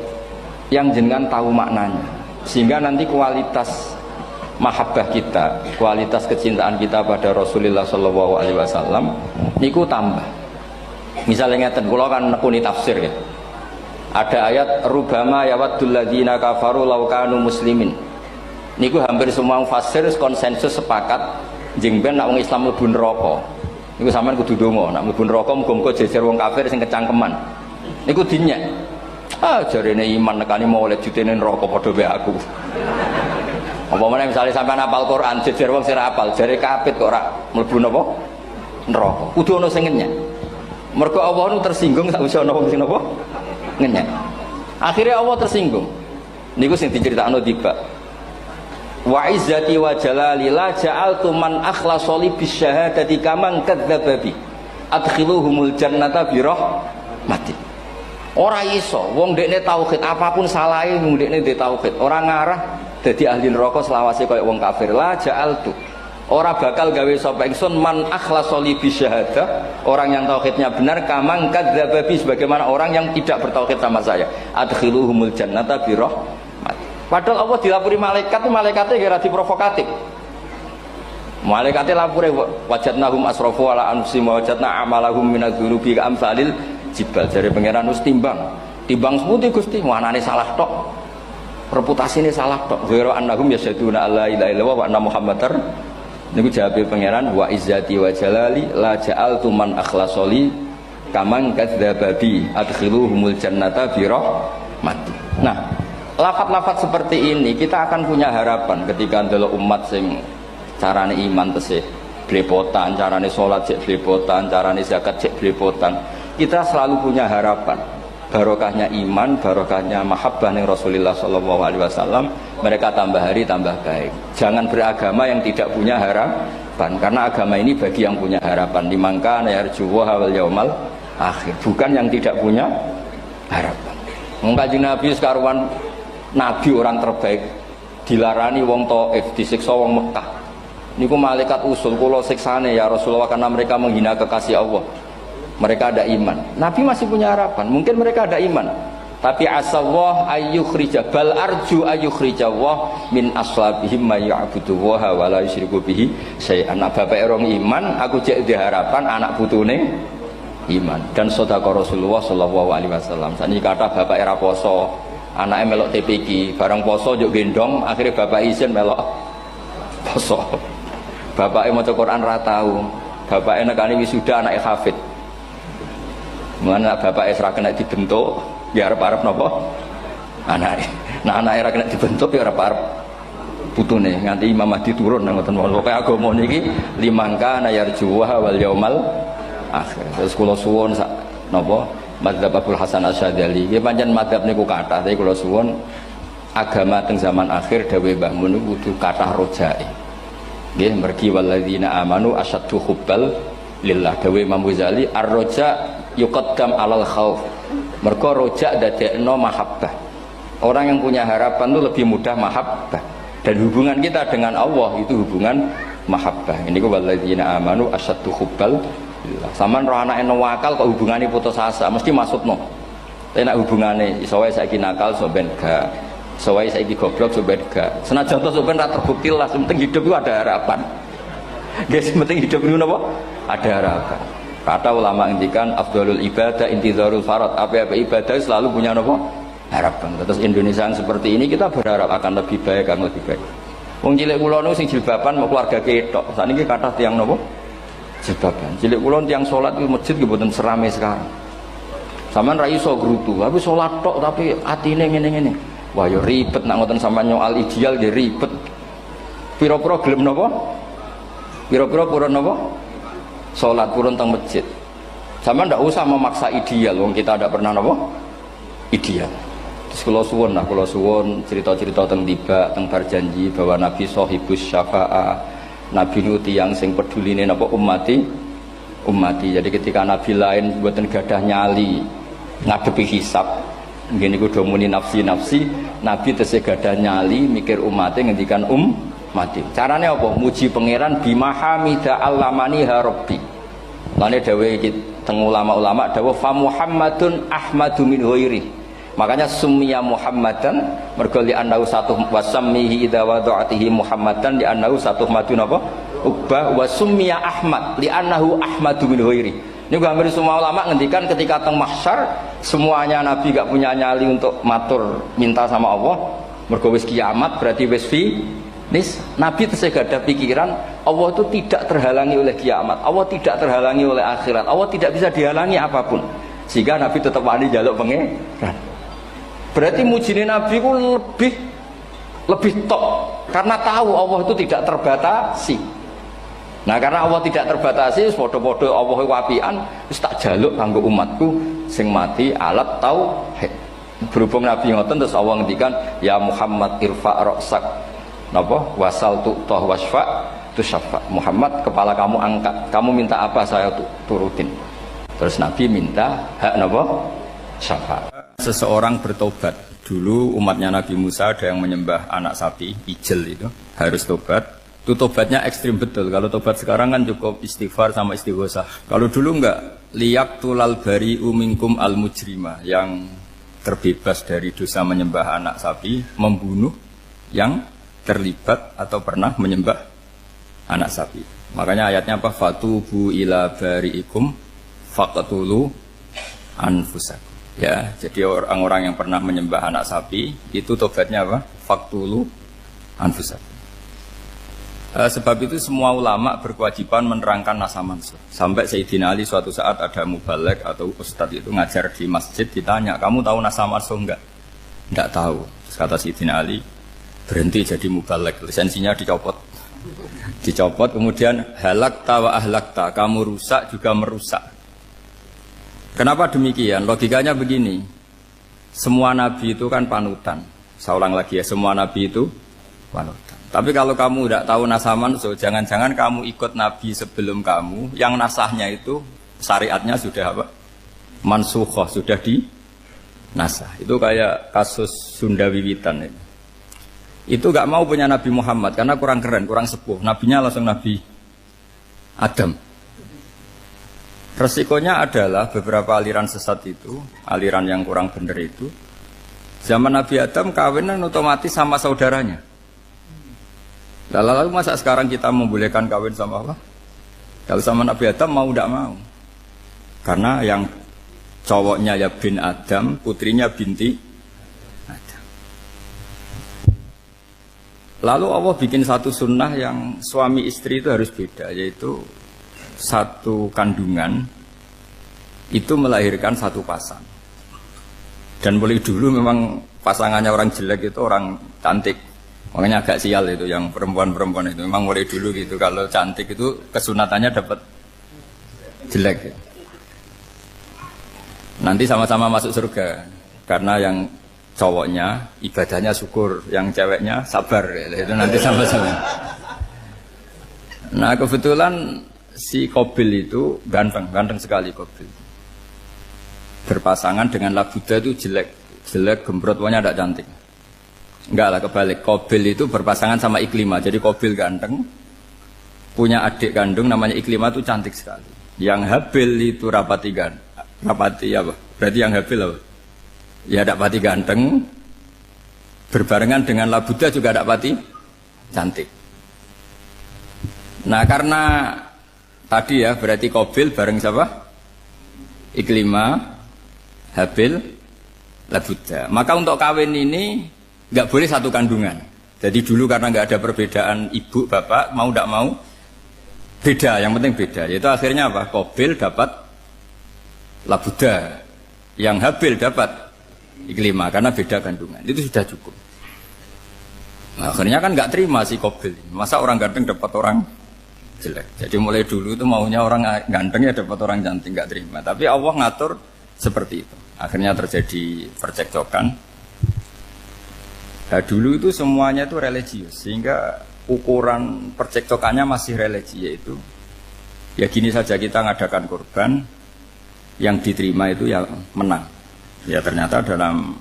yang jenengan tahu maknanya. Sehingga nanti kualitas mahabbah kita, kualitas kecintaan kita pada Rasulullah sallallahu alaihi wasallam niku tambah. Misalnya ngeten kula kan nekuni tafsir ya. Ada ayat rubama yawaddul ladzina kafaru law kanu muslimin. Niku hampir semua fasir konsensus sepakat jeng ben nek wong Islam mlebu neraka. Niku sampean kudu ndonga, nek mlebu neraka muga-muga jejer wong kafir sing kecangkeman. Niku dinyek. Ah jarene iman nekani mau oleh jutene neraka padha wae aku. Apa meneh misalnya sampean hafal Quran jejer wong sing hafal jare kapit kok ora mlebu napa neraka. Kudu ana sing ngenyek. Mergo Allah nu tersinggung sak wis ana wong sing napa ngenyek. Akhirnya Allah tersinggung. Niku sing diceritakno tiba. Wa izzati wa jalali la ja'altu man akhlasa li bisyahadati kaman kadzdzaba bi. Adkhiluhumul jannata bi rahmati. Ora iso wong dekne tauhid apapun salahe wong dekne ndek tauhid ora ngarah dadi ahli neraka selawase kaya wong kafir. La ja'altu ora bakal gawe sapa ingsun man akhlasa li bisyahadah orang yang tauhidnya benar kamang kadzdzaba bi sebagaimana orang yang tidak bertauhid sama saya. Adkhiluhumul jannata bi rahmati. Padahal Allah dilapuri malaikat, malaikatnya kira diprovokatif. Malaikatnya lapure wajadnahum asrafu ala anfusihim wajadna amalahum minadzunubi ka amsalil jibal. Jare pangeran wis timbang seputi Gusti, manane salah tok. Reputasine salah tok. Ghairu annahum yasyaduna alla ilaha illallah wa anna muhammadar. Niku jawabe pangeran wa izzati wa jalali la ja'altu man akhlasoli kamang kadzababi adkhiluhumul jannata bi rahmati. Nah, lafat-lafat seperti ini kita akan punya harapan ketika ndelok umat sing carane iman tesih blepotan, carane salat cek blepotan, carane zakat cek blepotan. Kita selalu punya harapan barokahnya iman, barokahnya mahabbah ning Rasulullah sallallahu alaihi wasallam, mereka tambah hari tambah baik. Jangan beragama yang tidak punya harapan, karena agama ini bagi yang punya harapan. Dimangka yarjuwa wal yaumal akhir, bukan yang tidak punya harapan. Wong Kanjeng Nabi sekaruan Nabi orang terbaik dilarani wong Taif, disiksa wong Mekah. Niku malaikat usul kula siksane ya Rasulullah karena mereka menghina kekasih Allah. Mereka ada iman. Nabi masih punya harapan. Mungkin mereka ada iman. Tapi asallah ayyukhrija bal arju ayyukhrijawah min aslabihim may ya'budu wa la yusyriku bihi syai'an. Bapak orang iman, aku cek di harapan anak putune iman. Dan sedekah Rasulullah sallallahu alaihi wasallam. Saniki kata bapak era poso, anaknya melok TPQ, bareng poso juk gendong, akhirnya bapak izin melok poso. Bapaknya maca Quran ra tau, bapaknya nekani wisuda anaknya hafid. Mana bapak Esra kena dibentuk, ya arep-arep napa? Anake. Nah anake ora kena dibentuk ya arep-arep putune nganti Imam Mahdi turun ngoten mawon. Pokoke agama niki limangka na yarjuha wal yaumal akhir. Terus kula suwun sak napa madzhab Abdul Hasan Asyadzali. Nggih pancen madzhab niku kathah, tapi kula suwun agama teng zaman akhir dawuh Mbah Mun kudu kathah rojae. Nggih mergi walladzina amanu asyaddu hubbal lillah. Dawuh Imam Ghazali ar-roja yuqaddam alal khauf. Mergo roja dadekno mahabbah. Orang yang punya harapan itu lebih mudah mahabbah. Dan hubungan kita dengan Allah itu hubungan mahabbah. Ini ku walladzina amanu asyaddu hubbal lillah. Saman roh anake nawakal kok hubungane putus asa, mesti maksudno. Tapi nek hubungane iso wae saiki nakal sok ben gak. Iso wae saiki goblok sok ben gak. Senajan to sok ben ra terbukti lah, penting hidup itu ada harapan. Guys, penting hidup itu napa? Ada harapan. Kata ulama ngendikan afdhalul ibadah intizarul farad. Apa-apa ibadah selalu punya napa? Harapan. Terus Indonesia yang seperti ini kita berharap akan lebih baik, akan lebih baik. Wong cilik kula niku sing jilbaban mau keluarga ketok. Sakniki kathah tiyang napa? Jilbaban. Cilik kula tiyang salat di masjid nggih mboten serame sekarang. Sampeyan ra iso grutu, tapi salat tok tapi atine ngene-ngene. Wah ya ribet nak ngoten sampeyan nyoal ideal nggih ribet. Pira-pira gelem napa? Pira-pira purun napa? Salat purun teng masjid. Sampeyan ndak usah memaksa ideal, wong kita ndak pernah napa? Ideal. Terus kula suwun cerita-cerita teng tiba teng berjanji bahwa Nabi sahibus syafa'ah. Nabi nu tiyang sing peduline napa ummati. Jadi ketika Nabi lain mboten gadah nyali ngadepi hisab. Nggih niku do muni nafsi-nafsi, Nabi tesih gadah nyali mikir umate ngendikan mati. Carane apa? Muji pangeran bimahamida allamani ha rabbi. Lane dawuh iki teng ulama-ulama dawuh fa Muhammadun ahmadu min ghairi. Makanya summiya Muhammadan mergo li annahu satu wasammihi idza wada'atihi Muhammadan li annahu satu madun apa? Ubah wa summiya Ahmad li annahu ahmadu min ghairi. Niku hampir semua ulama ngendikan ketika teng mahsyar semuanya Nabi gak punya nyali untuk matur minta sama Allah. Mergo wis kiamat berarti wis finis. Nabi tesih gak ada pikiran Allah itu tidak terhalangi oleh kiamat. Allah tidak terhalangi oleh akhirat. Allah tidak bisa dihalangi apapun. Sehingga Nabi tetap wani njaluk pangeran. Berarti mujine Nabi ku lebih top karena tahu Allah itu tidak terbatasi. Nah karena Allah tidak terbatasi, podo-podo Allah wapian, wis tak jaluk kanggo umatku sing mati alat tauhid. Berhubung Nabi ngoten terus Allah ngendikan ya Muhammad irfa ra'sak napa wasal tu'tah wasfa tusaffa. Muhammad kepala kamu angkat, kamu minta apa saya turutin. Terus Nabi minta hak napa syafaat. Seseorang bertobat. Dulu umatnya Nabi Musa ada yang menyembah anak sapi, ijel itu, harus tobat. Itu tobatnya ekstrim betul. Kalau tobat sekarang kan cukup istighfar sama istighosah. Kalau dulu enggak, liyak tulal bari umingkum al mujrima, yang terbebas dari dosa menyembah anak sapi, membunuh yang terlibat atau pernah menyembah anak sapi. Makanya ayatnya apa? Fatubu ila bari'ikum faqtulu anfusakum. Ya, jadi orang-orang yang pernah menyembah anak sapi itu tobatnya apa? Faktulu anfusakum. Sebab itu semua ulama berkewajiban menerangkan nasa mansuh. Sampai Sayyidina Ali suatu saat ada mubalek atau ustadz itu ngajar di masjid, ditanya, kamu tahu nasa mansuh enggak? Enggak tahu. Terus kata Sayyidina Ali, berhenti jadi mubalek, lisensinya dicopot. Dicopot, kemudian halakta wa ahlakta, kamu rusak juga merusak. Kenapa demikian? Logikanya begini, semua nabi itu kan panutan. Saya ulang lagi ya, semua nabi itu panutan. Tapi kalau kamu tidak tahu nasaman, so jangan-jangan kamu ikut nabi sebelum kamu, yang nasahnya itu syariatnya sudah apa? Mansukhoh, sudah di nasah. Itu kayak kasus Sunda Wiwitan ini. Itu gak mau punya Nabi Muhammad karena kurang keren, kurang sepuh. Nabinya langsung Nabi Adam. Resikonya adalah beberapa aliran sesat itu, aliran yang kurang benar itu, zaman Nabi Adam kawinan otomatis sama saudaranya. Lalu masa sekarang kita membolehkan kawin sama apa? Kalau sama Nabi Adam mau tidak mau. Karena yang cowoknya ya bin Adam, putrinya binti Adam. Lalu Allah bikin satu sunnah yang suami istri itu harus beda, yaitu satu kandungan itu melahirkan satu pasang. Dan mulai dulu memang pasangannya orang jelek itu orang cantik. Makanya agak sial itu yang perempuan-perempuan itu. Memang mulai dulu gitu. Kalau cantik itu kesunatannya dapat jelek. Ya. Nanti sama-sama masuk surga. Karena yang cowoknya ibadahnya syukur, yang ceweknya sabar. Ya. Itu nanti sama-sama. Nah kebetulan si Qabil itu ganteng sekali Qabil. Berpasangan dengan Labuda itu jelek gembrot, pokoknya tidak cantik. Enggak lah, kebalik. Qabil itu berpasangan sama Iklimah. Jadi Qabil ganteng, punya adik kandung namanya Iklimah itu cantik sekali. Yang Habil itu rapati apa? Berarti yang Habil apa? Ya dapati ganteng, berbarengan dengan Labuda juga dapati cantik. Nah karena tadi ya berarti Qabil bareng siapa? Iklimah, Habil, Labuda. Maka untuk kawin ini nggak boleh satu kandungan. Jadi dulu karena nggak ada perbedaan ibu bapak, mau tidak mau beda. Yang penting beda. Yaitu akhirnya apa? Qabil dapat Labuda, yang Habil dapat Iklimah karena beda kandungan. Itu sudah cukup. Nah, akhirnya kan nggak terima si Qabil. Masa orang ganteng dapat orang jelek. Jadi mulai dulu itu maunya orang ganteng ya dapat orang cantik, nggak terima. Tapi Allah ngatur seperti itu. Akhirnya terjadi percekcokan. Nah, dulu itu semuanya itu religius, sehingga ukuran percekcokannya masih religi, yaitu ya gini saja, kita ngadakan kurban, yang diterima itu yang menang. Ya ternyata dalam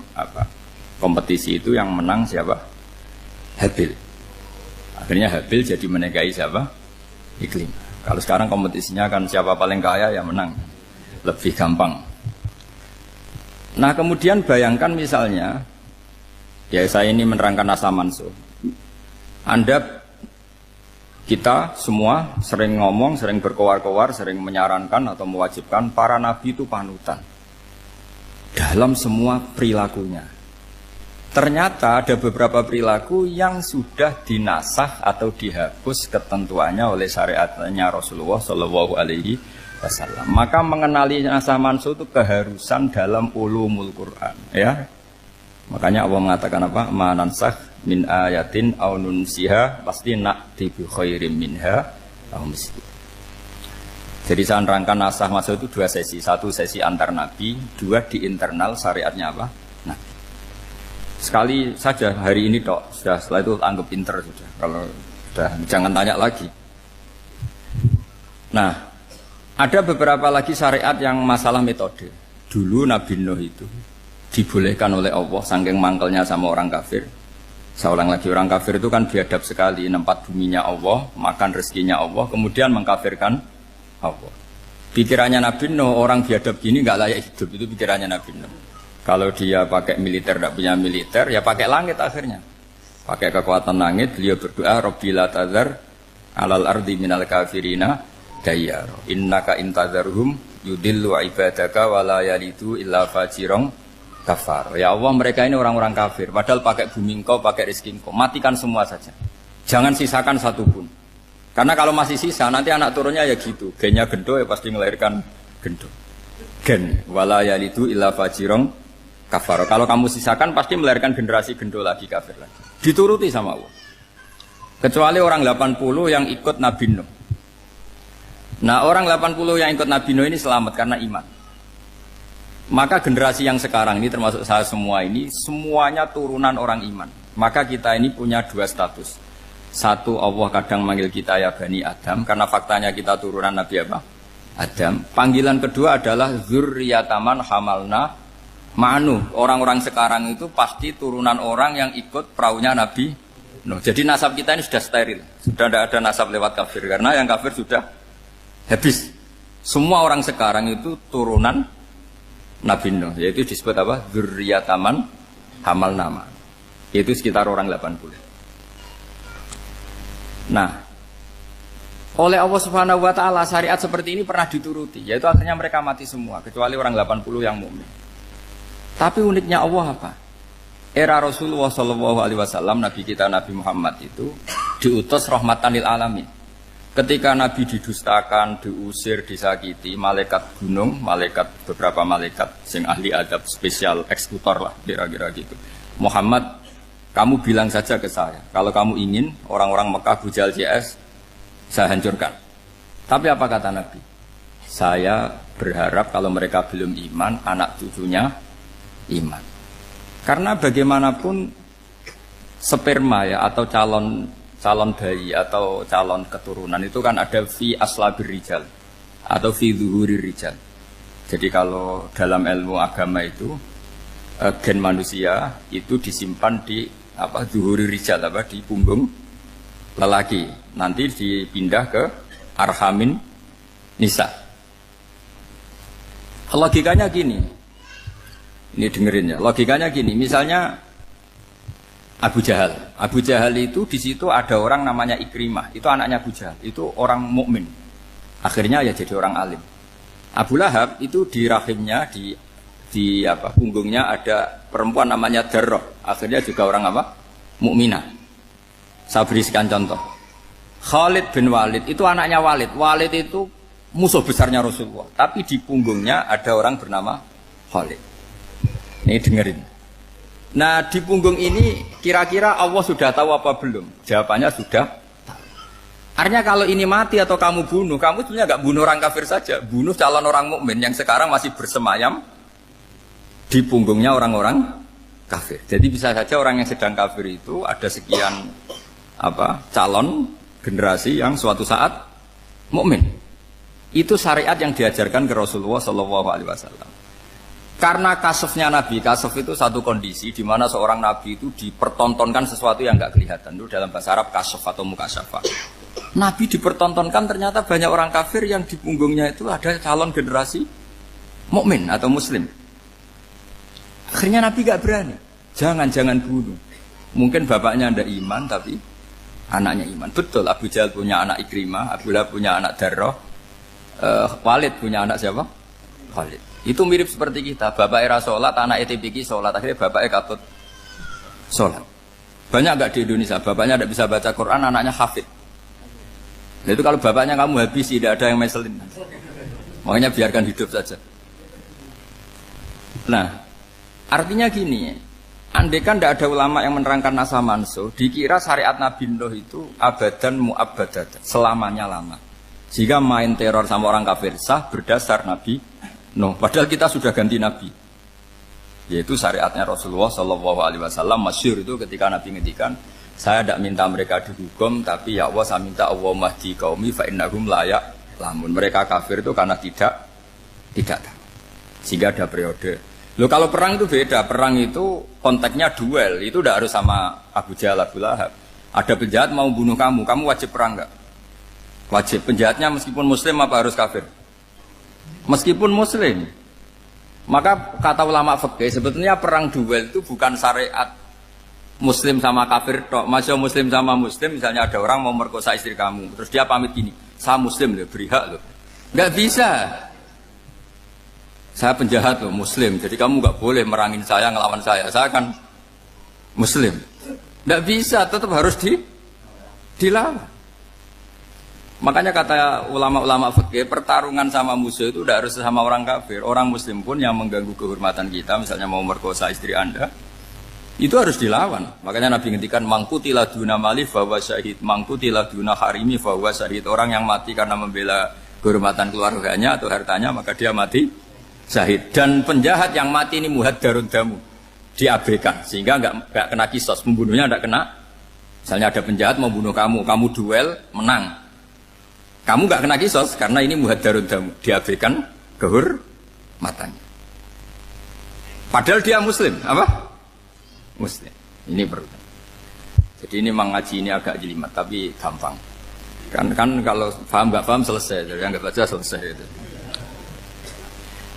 kompetisi itu yang menang siapa? Habil. Akhirnya Habil jadi menikahi siapa? Iklimah. Kalau sekarang kompetisinya kan siapa paling kaya ya menang, lebih gampang. Nah kemudian bayangkan misalnya, ya saya ini menerangkan asa mansuh. Kita semua sering ngomong, sering berkoar-koar, sering menyarankan atau mewajibkan para nabi itu panutan dalam semua perilakunya. Ternyata ada beberapa perilaku yang sudah dinasah atau dihapus ketentuannya oleh syariatnya Rasulullah Shallallahu Alaihi Wasallam. Maka mengenali nasah mansuh itu keharusan dalam ulumul Quran. Ya, makanya Allah mengatakan apa? Manansah min ayatin aw nunsiha pasti na'ti bi khairim minha aw misli. Jadi saya nerangkan nasah mansuh itu dua sesi. Satu sesi antar nabi, dua di internal syariatnya apa? Sekali saja hari ini tok, sudah setelah itu anggap pinter sudah. Kalau sudah jangan tanya lagi. Nah, ada beberapa lagi syariat yang masalah metode. Dulu Nabi Nuh itu dibolehkan oleh Allah saking mangkelnya sama orang kafir. Saya ulang lagi, orang kafir itu kan biadab sekali, nempat buminya Allah, makan rezekinya Allah, kemudian mengkafirkan Allah. Pikirannya Nabi Nuh, orang biadab gini nggak layak hidup, itu pikirannya Nabi Nuh. Kalau dia pakai militer, tidak punya militer, ya pakai langit akhirnya. Pakai kekuatan langit, beliau berdoa, Rabbi la tazar alal ardi minal kafirina dayyar. Innaka intazarhum yudillu ibadaka wa la yalidu illa fajirong kafar. Ya Allah, mereka ini orang-orang kafir. Padahal pakai bumi engkau, pakai rezeki engkau. Matikan semua saja. Jangan sisakan satupun. Karena kalau masih sisa, nanti anak turunnya ya gitu. Gennya gendo ya pasti melahirkan gendo. Gen, wa la yalidu illa fajirong kafar. Kalau kamu sisakan pasti melahirkan generasi gendo lagi, kafir lagi. Dituruti sama Allah. Kecuali orang 80 yang ikut Nabi Nuh. Nah orang 80 yang ikut Nabi Nuh ini selamat karena iman. Maka generasi yang sekarang ini termasuk saya semua ini, semuanya turunan orang iman. Maka kita ini punya dua status. Satu, Allah kadang manggil kita ya Bani Adam, karena faktanya kita turunan Nabi apa? Adam. Panggilan kedua adalah Zurriyataman Hamalna Ma'nu. Orang-orang sekarang itu pasti turunan orang yang ikut perahunya Nabi Nuh. Jadi nasab kita ini sudah steril. Sudah tidak ada nasab lewat kafir. Karena yang kafir sudah habis. Semua orang sekarang itu turunan Nabi Nuh. Yaitu disebut apa? Zurriyataman Hamalna Ma'nu. Itu sekitar orang 80. Nah, oleh Allah Subhanahu wa taala syariat seperti ini pernah dituruti, yaitu akhirnya mereka mati semua kecuali orang 80 yang mukmin. Tapi uniknya Allah apa? Era Rasulullah Shallallahu Alaihi Wasallam, Nabi kita Nabi Muhammad itu diutus rahmatan lil alamin. Ketika Nabi didustakan, diusir, disakiti, malaikat gunung, beberapa malaikat sing ahli adab spesial eksekutor lah kira-kira gitu. Muhammad, kamu bilang saja ke saya, kalau kamu ingin orang-orang Mekah Abu Jahal CS, saya hancurkan. Tapi apa kata Nabi? Saya berharap kalau mereka belum iman, anak cucunya iman. Karena bagaimanapun sperma ya atau calon bayi atau calon keturunan itu kan ada fi aslabir rijal atau fi zuhurir rijal. Jadi kalau dalam ilmu agama itu gen manusia itu disimpan di zuhurir rijal di punggung lelaki. Nanti dipindah ke arhamin nisa. Logikanya gini. Ini dengerin ya. Logikanya gini, misalnya Abu Jahal. Abu Jahal itu di situ ada orang namanya Ikrimah. Itu anaknya Abu Jahal. Itu orang mukmin. Akhirnya ya jadi orang alim. Abu Lahab itu di rahimnya di punggungnya ada perempuan namanya Darrah. Akhirnya juga orang mukminah. Saya berikan contoh. Khalid bin Walid itu anaknya Walid. Walid itu musuh besarnya Rasulullah. Tapi di punggungnya ada orang bernama Khalid. Ini dengerin. Nah di punggung ini kira-kira Allah sudah tahu apa belum? Jawabannya sudah tahu. Artinya kalau ini mati atau kamu bunuh, kamu sebenarnya nggak bunuh orang kafir saja, bunuh calon orang mukmin yang sekarang masih bersemayam di punggungnya orang-orang kafir. Jadi bisa saja orang yang sedang kafir itu ada sekian calon generasi yang suatu saat mukmin. Itu syariat yang diajarkan ke Rasulullah SAW. Karena kasofnya Nabi, kasof itu satu kondisi di mana seorang Nabi itu dipertontonkan sesuatu yang nggak kelihatan. Itu dalam bahasa Arab kasof atau mukasyafa. Nabi dipertontonkan ternyata banyak orang kafir yang di punggungnya itu ada calon generasi mukmin atau muslim. Akhirnya Nabi nggak berani. Jangan bunuh. Mungkin bapaknya ada iman tapi anaknya iman. Betul, Abu Jahal punya anak Ikrimah, Abu Lahab punya anak Darrah, Walid punya anak siapa? Khalid. Itu mirip seperti kita, bapak era sholat, anak etipiki sholat, akhirnya bapaknya katut sholat. Banyak nggak di Indonesia, bapaknya tidak bisa baca Quran, anaknya hafid. Nah, itu kalau bapaknya kamu habis, tidak ada yang meselin. Makanya biarkan hidup saja. Nah, artinya gini, andai kan tidak ada ulama yang menerangkan nasa mansuh, dikira syariat Nabi Nuh itu abadan mu'abbadat, selamanya lama. Jika main teror sama orang kafir sah berdasar Nabi Nuh, padahal kita sudah ganti Nabi. Yaitu syariatnya Rasulullah SAW masyhur itu ketika Nabi ngendikan, saya tidak minta mereka dihukum, tapi ya Allah saya minta Allah mahdi qaumi fa innahum la ya'lamun. Mereka kafir itu karena tidak tahu. Sehingga ada periode. Loh kalau perang itu beda, perang itu konteksnya duel, itu tidak harus sama Abu Jahal, Abu Lahab. Ada penjahat mau bunuh kamu wajib perang enggak? Wajib. Penjahatnya meskipun muslim apa harus kafir? Meskipun muslim. Maka kata ulama fikih sebetulnya perang duel itu bukan syariat muslim sama kafir tok. Masih muslim sama muslim, misalnya ada orang mau merkosa istri kamu, terus dia pamit gini, saya muslim loh, beri hak loh. Enggak bisa. Saya penjahat loh, muslim, jadi kamu enggak boleh merangin saya, ngelawan saya kan muslim. Enggak bisa, tetap harus dilawan. Makanya kata ulama-ulama fikih, pertarungan sama musuh itu tidak harus sama orang kafir. Orang muslim pun yang mengganggu kehormatan kita, misalnya mau merkosa istri Anda, itu harus dilawan. Makanya Nabi ngendikan mangkutilah duna mali fahuwa syahid, mangkutilah duna harimi fahuwa syahid. Orang yang mati karena membela kehormatan keluarganya atau hartanya, maka dia mati syahid. Dan penjahat yang mati ini muhaddarun damu, diabaikan sehingga enggak kena kisos, pembunuhnya enggak kena. Misalnya ada penjahat mau bunuh kamu duel, menang. Kamu nggak kena kisos karena ini muhaddarun damu, diabaikan kehormatannya. Padahal dia muslim, apa? Muslim. Ini perlu. Jadi ini mengaji ini agak jelimet, tapi gampang. Kan kalau paham nggak paham selesai, jadi yang nggak baca selesai itu.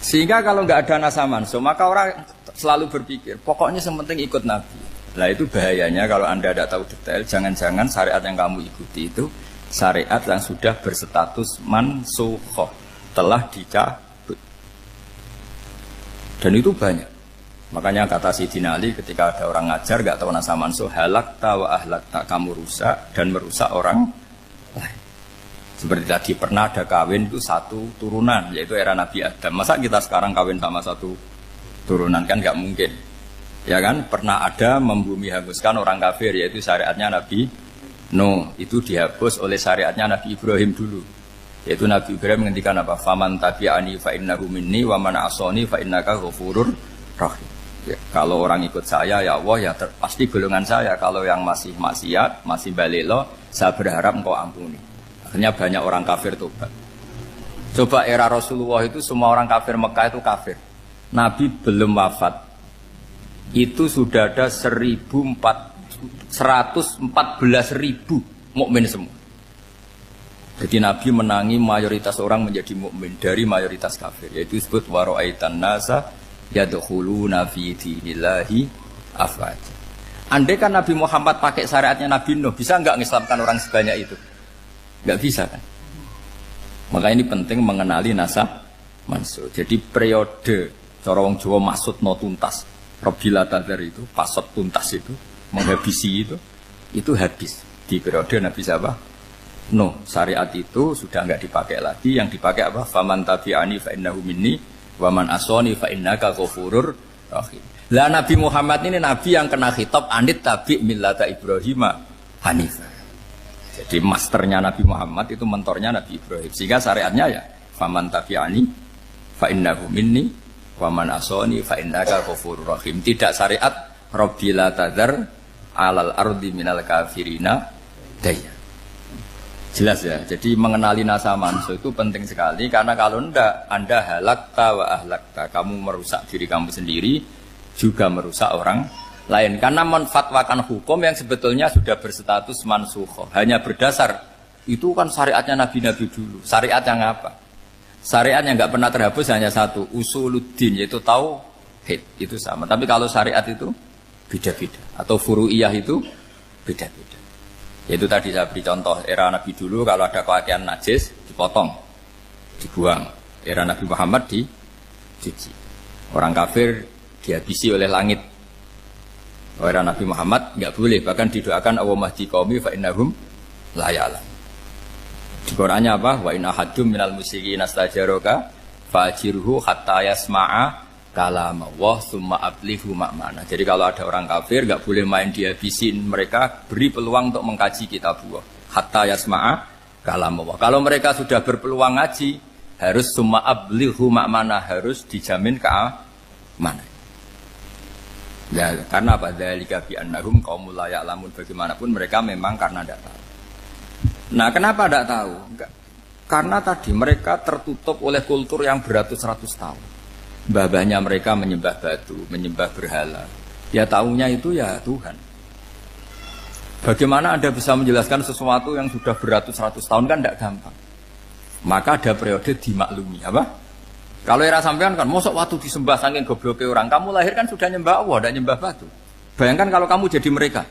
Sehingga kalau nggak ada nasa mansuh, maka orang selalu berpikir, pokoknya yang penting ikut Nabi. Nah itu bahayanya kalau Anda tidak tahu detail, jangan-jangan syariat yang kamu ikuti itu syariat yang sudah berstatus mansukhoh, telah dicabut. Dan itu banyak. Makanya kata Sayyidina Ali ketika ada orang ngajar gak tahu nasa mansuh, halakta wa ahlakta, kamu rusak dan merusak orang lain. Seperti tadi pernah ada kawin itu satu turunan, yaitu era Nabi Adam. Masa kita sekarang kawin sama satu turunan, kan nggak mungkin. Ya kan, pernah ada membumi hanguskan orang kafir, yaitu syariatnya Nabi Nuh. Itu dihapus oleh syariatnya Nabi Ibrahim dulu. Yaitu Nabi Ibrahim menghentikan apa? Faman tabi'ani fa innahu minni wa man asani fa innaka ghafurur rahim. Ya, kalau orang ikut saya ya Allah ya pasti golongan saya. Kalau yang masih maksiat, masih balelo, saya berharap engkau ampuni. Akhirnya banyak orang kafir tobat. Coba era Rasulullah itu semua orang kafir Mekah itu kafir. Nabi belum wafat. Itu sudah ada 114.000 mukmin semua. Jadi Nabi menangi mayoritas orang menjadi mukmin dari mayoritas kafir. Yaitu disebut wara'aitan nasa yadkhuluna fi dinillahi afwaja. Andai kan Nabi Muhammad pakai syariatnya Nabi Nuh, bisa enggak mengislamkan orang sebanyak itu? Enggak bisa kan? Maka ini penting mengenali nasab mansur. Jadi periode cara wong Jawa maksud no tuntas. Robila tadar itu, pasot tuntas itu, menghabisi itu habis di periode Nabi siapa? Nuh. Syariat itu sudah enggak dipakai lagi. Yang dipakai apa? Faman tabi'ani fa innahu minni wa man asani fa innaka ghafurur rahim. Lah Nabi Muhammad ini nabi yang kena khitab anit tabi' millata Ibrahim hanifah. Jadi masternya Nabi Muhammad itu mentornya Nabi Ibrahim. Sehingga syariatnya ya faman tabi'ani fa innahu minni wa man asani fa innaka ghafurur rahim. Tidak syariat rabbila tadzar alal ardi minal kafirina daya. Jelas ya. Jadi mengenali nasa mansuh itu penting sekali karena kalau enggak Anda halakta wa ahlakta, kamu merusak diri kamu sendiri juga merusak orang lain karena menfatwakan hukum yang sebetulnya sudah berstatus mansukh hanya berdasar itu kan syariatnya nabi-nabi dulu. Syariat yang apa? Syariat yang enggak pernah terhapus hanya satu, usuluddin, yaitu tauhid, itu sama. Tapi kalau syariat itu beda-beda atau furu'iyah itu beda-beda. Yaitu tadi saya beri contoh era Nabi dulu kalau ada pakaian najis dipotong, dibuang. Era Nabi Muhammad dicuci. Orang kafir dihabisi oleh langit. Era Nabi Muhammad nggak boleh, bahkan didoakan Allahumma hdi qaumi fa innahum la ya'lamun. Di Qur'annya apa? Wa in ahadum minal musyrikin astajaraka fa'jirhu hatta yasma'a kalam Allah summa ablihu makmana. Jadi kalau ada orang kafir nggak boleh main dihabisin, mereka beri peluang untuk mengkaji kitab Allah hatta yasma'a kalam Allah. Kalau mereka sudah berpeluang ngaji harus summa ablihu makmana, harus dijamin keamanan. Ya karena apa? Dzalika bi annahum qaumul la ya'lamun. Bagaimanapun mereka memang karena tidak tahu. Nah kenapa tidak tahu? Enggak. Karena tadi mereka tertutup oleh kultur yang beratus-ratus tahun. Mbah-mbahnya mereka menyembah batu, menyembah berhala. Ya tahunya itu ya Tuhan. Bagaimana Anda bisa menjelaskan sesuatu yang sudah beratus-ratus tahun kan tidak gampang. Maka ada periode dimaklumi, apa? Kalau era sampean kan, mosok waktu disembah saking gobloknya orang, kamu lahir kan sudah nyembah Allah, tidak nyembah batu. Bayangkan kalau kamu jadi mereka.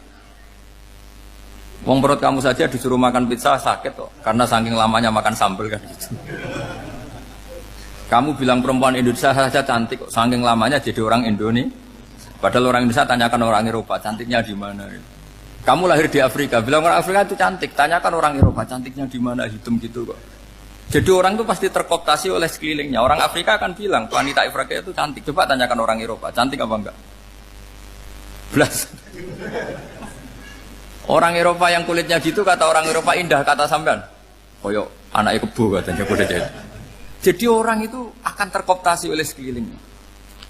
Wong perut kamu saja disuruh makan pizza sakit kok, karena saking lamanya makan sambal kan gitu. Kamu bilang perempuan Indonesia saja cantik kok, saking lamanya jadi orang Indonesia. Padahal orang Indonesia tanyakan orang Eropa, cantiknya di mana? Kamu lahir di Afrika, bilang orang Afrika itu cantik, tanyakan orang Eropa, cantiknya di mana? Hitam gitu kok. Jadi orang itu pasti terkooptasi oleh sekelilingnya. Orang Afrika akan bilang wanita Afrika itu cantik. Coba tanyakan orang Eropa, cantik apa enggak? Belas. Orang Eropa yang kulitnya gitu kata orang Eropa indah, kata sampean. Koyok anaknya kebo katanya kuda jadi. Jadi orang itu akan terkooptasi oleh sekelilingnya.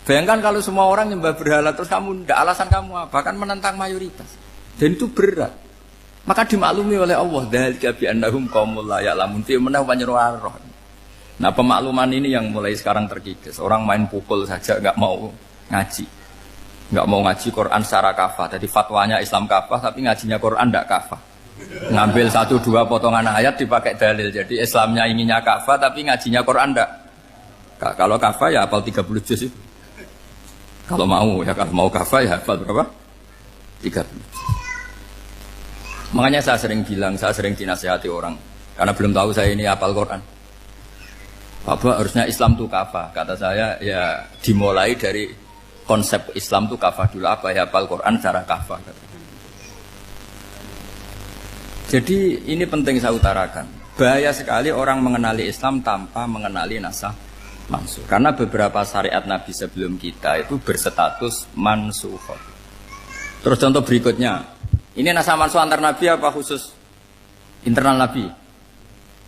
Bayangkan kalau semua orang nyembah berhala terus kamu tidak, alasan kamu apa? Kan menentang mayoritas. Dan itu berat. Maka dimaklumi oleh Allah. Dzalika bi annahum qaumul la ya'lamun fi manah panyeruarah. Nah, pemakluman ini yang mulai sekarang terkikis. Orang main pukul saja enggak mau ngaji. Enggak mau ngaji Quran secara kafah. Jadi fatwanya Islam kafah tapi ngajinya Quran enggak kafah. Ngambil 1-2 potongan ayat dipakai dalil. Jadi Islamnya inginnya kafah tapi ngajinya Quran enggak. Kalau kafah ya hafal 30 juz itu. Kalau mau ya, kalau mau kafah ya hafal berapa? 30 juz. Makanya saya sering bilang, saya sering dinasihati orang karena belum tahu saya ini hafal Quran. Bapak harusnya Islam itu kafah. Kata saya ya dimulai dari konsep Islam itu kafah dulu. Apa ya hafal Quran secara kafah. Jadi ini penting saya utarakan. Bahaya sekali orang mengenali Islam tanpa mengenali nasah mansuh. Karena beberapa syariat Nabi sebelum kita itu berstatus mansukhah. Terus contoh berikutnya, ini nasah mansuh antar Nabi apa khusus internal Nabi?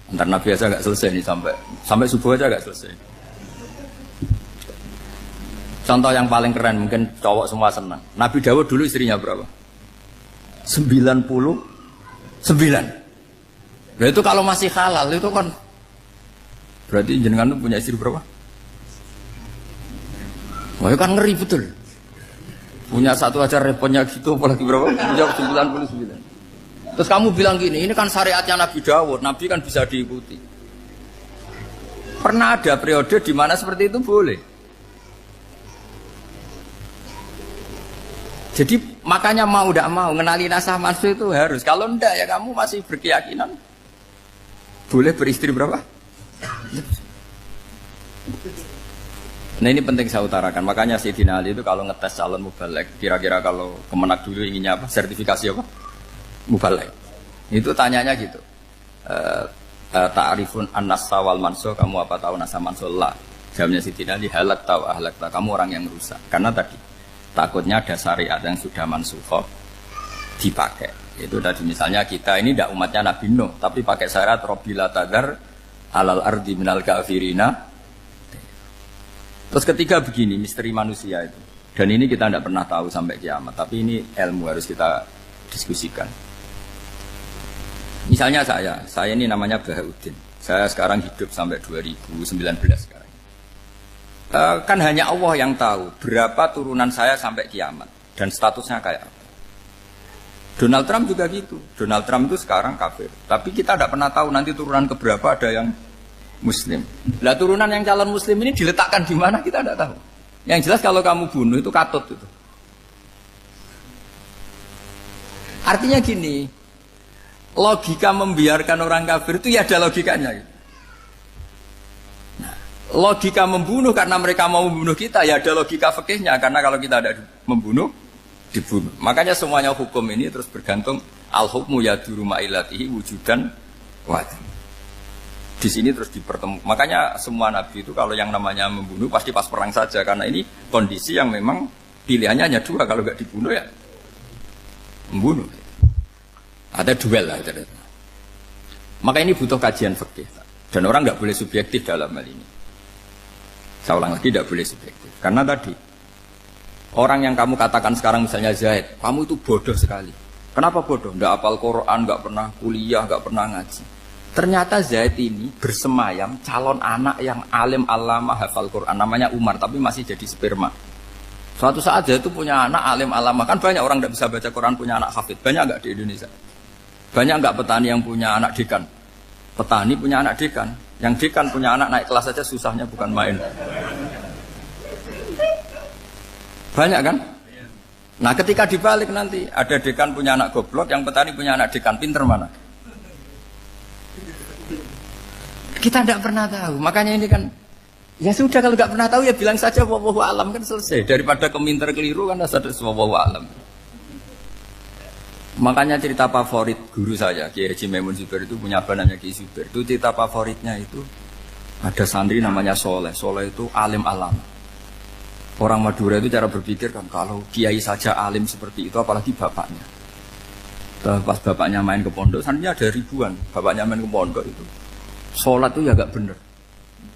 Antar Nabi aja agak selesai nih sampai subuh aja agak selesai. Contoh yang paling keren mungkin cowok semua senang. Nabi Dawud dulu istrinya berapa? 99. Nah itu kalau masih halal itu kan berarti jenengan itu punya istri berapa? Wah itu kan ngeri betul. Punya satu aja repotnya gitu apalagi berapa? Punya 99. Terus kamu bilang gini, ini kan syariatnya Nabi Dawud, Nabi kan bisa diikuti. Pernah ada periode di mana seperti itu boleh. Jadi makanya mau tidak mau ngenali nasah mansuh itu harus. Kalau enggak ya kamu masih berkeyakinan boleh beristri berapa? Nah ini penting saya utarakan. Makanya Sayyidina Ali itu kalau ngetes calon mubalek, kira-kira kalau Kemenak dulu inginnya apa? Sertifikasi apa? Mubalek. Itu tanyanya gitu. Ta'rifun an-nasa wal mansuh, kamu apa tahu nasah mansuh? La. Jawabnya Sayyidina Ali, halak tahu ahlak tahu. Kamu orang yang rusak. Karena tadi takutnya ada syariat yang sudah mansukhah dipakai. Itu tadi misalnya kita ini tidak umatnya Nabi Nuh, tapi pakai syarat Robbila tadar alal ardi minal kafirina. Terus ketiga begini, misteri manusia itu. Dan ini kita tidak pernah tahu sampai kiamat, tapi ini ilmu harus kita diskusikan. Misalnya saya ini namanya Bahauddin. Saya sekarang hidup sampai 2019 sekarang. Kan hanya Allah yang tahu berapa turunan saya sampai kiamat dan statusnya kayak apa. Donald Trump juga gitu. Donald Trump itu sekarang kafir, tapi kita tidak pernah tahu nanti turunan keberapa ada yang Muslim. Lah turunan yang calon Muslim ini diletakkan di mana kita tidak tahu. Yang jelas kalau kamu bunuh itu katut itu. Artinya gini, logika membiarkan orang kafir itu ya ada logikanya. Nah, logika membunuh karena mereka mau membunuh kita ya ada logika fikihnya, karena kalau kita ada membunuh dibunuh. Makanya semuanya hukum ini terus bergantung al-hukmu yaduru ma'ilatihi wujudan wajib. Di sini terus dipertemukan. Makanya semua nabi itu kalau yang namanya membunuh pasti pas perang saja, karena ini kondisi yang memang pilihannya hanya dua, kalau nggak dibunuh ya membunuh. Ada duel lah. Maka ini butuh kajian fikih dan orang nggak boleh subjektif dalam hal ini. Saya ulang lagi, tidak boleh subjektif karena tadi orang yang kamu katakan sekarang misalnya Zaid, kamu itu bodoh sekali. Kenapa bodoh? Nggak hafal Quran, nggak pernah kuliah, nggak pernah ngaji. Ternyata Zaid ini bersemayam calon anak yang alim alama hafal Quran, namanya Umar, tapi masih jadi sperma. Suatu saat Zaid itu punya anak alim alama, kan banyak orang nggak bisa baca Quran punya anak hafid, banyak nggak di Indonesia? Banyak nggak petani yang punya anak dekan? Petani punya anak dekan, yang dekan punya anak naik kelas saja susahnya bukan main. Banyak kan? Nah ketika dibalik nanti ada dekan punya anak goblok, yang petani punya anak dekan, pinter mana? Kita tidak pernah tahu. Makanya ini kan ya sudah, kalau nggak pernah tahu ya bilang saja wallahu alam, kan selesai. Daripada keminter keliru kan ada wallahu alam. Makanya cerita favorit guru saya Kiai Haji Maimun Zubair itu punya apa namanya Kiai Zubair. Itu cerita favoritnya itu ada santri namanya Soleh. Soleh itu alim alam. Orang Madura itu cara berpikir kan kalau kiai saja alim seperti itu apalagi bapaknya. Pas bapaknya main ke pondok, santrinya ada ribuan. Bapaknya main ke pondok itu sholat itu ya gak bener,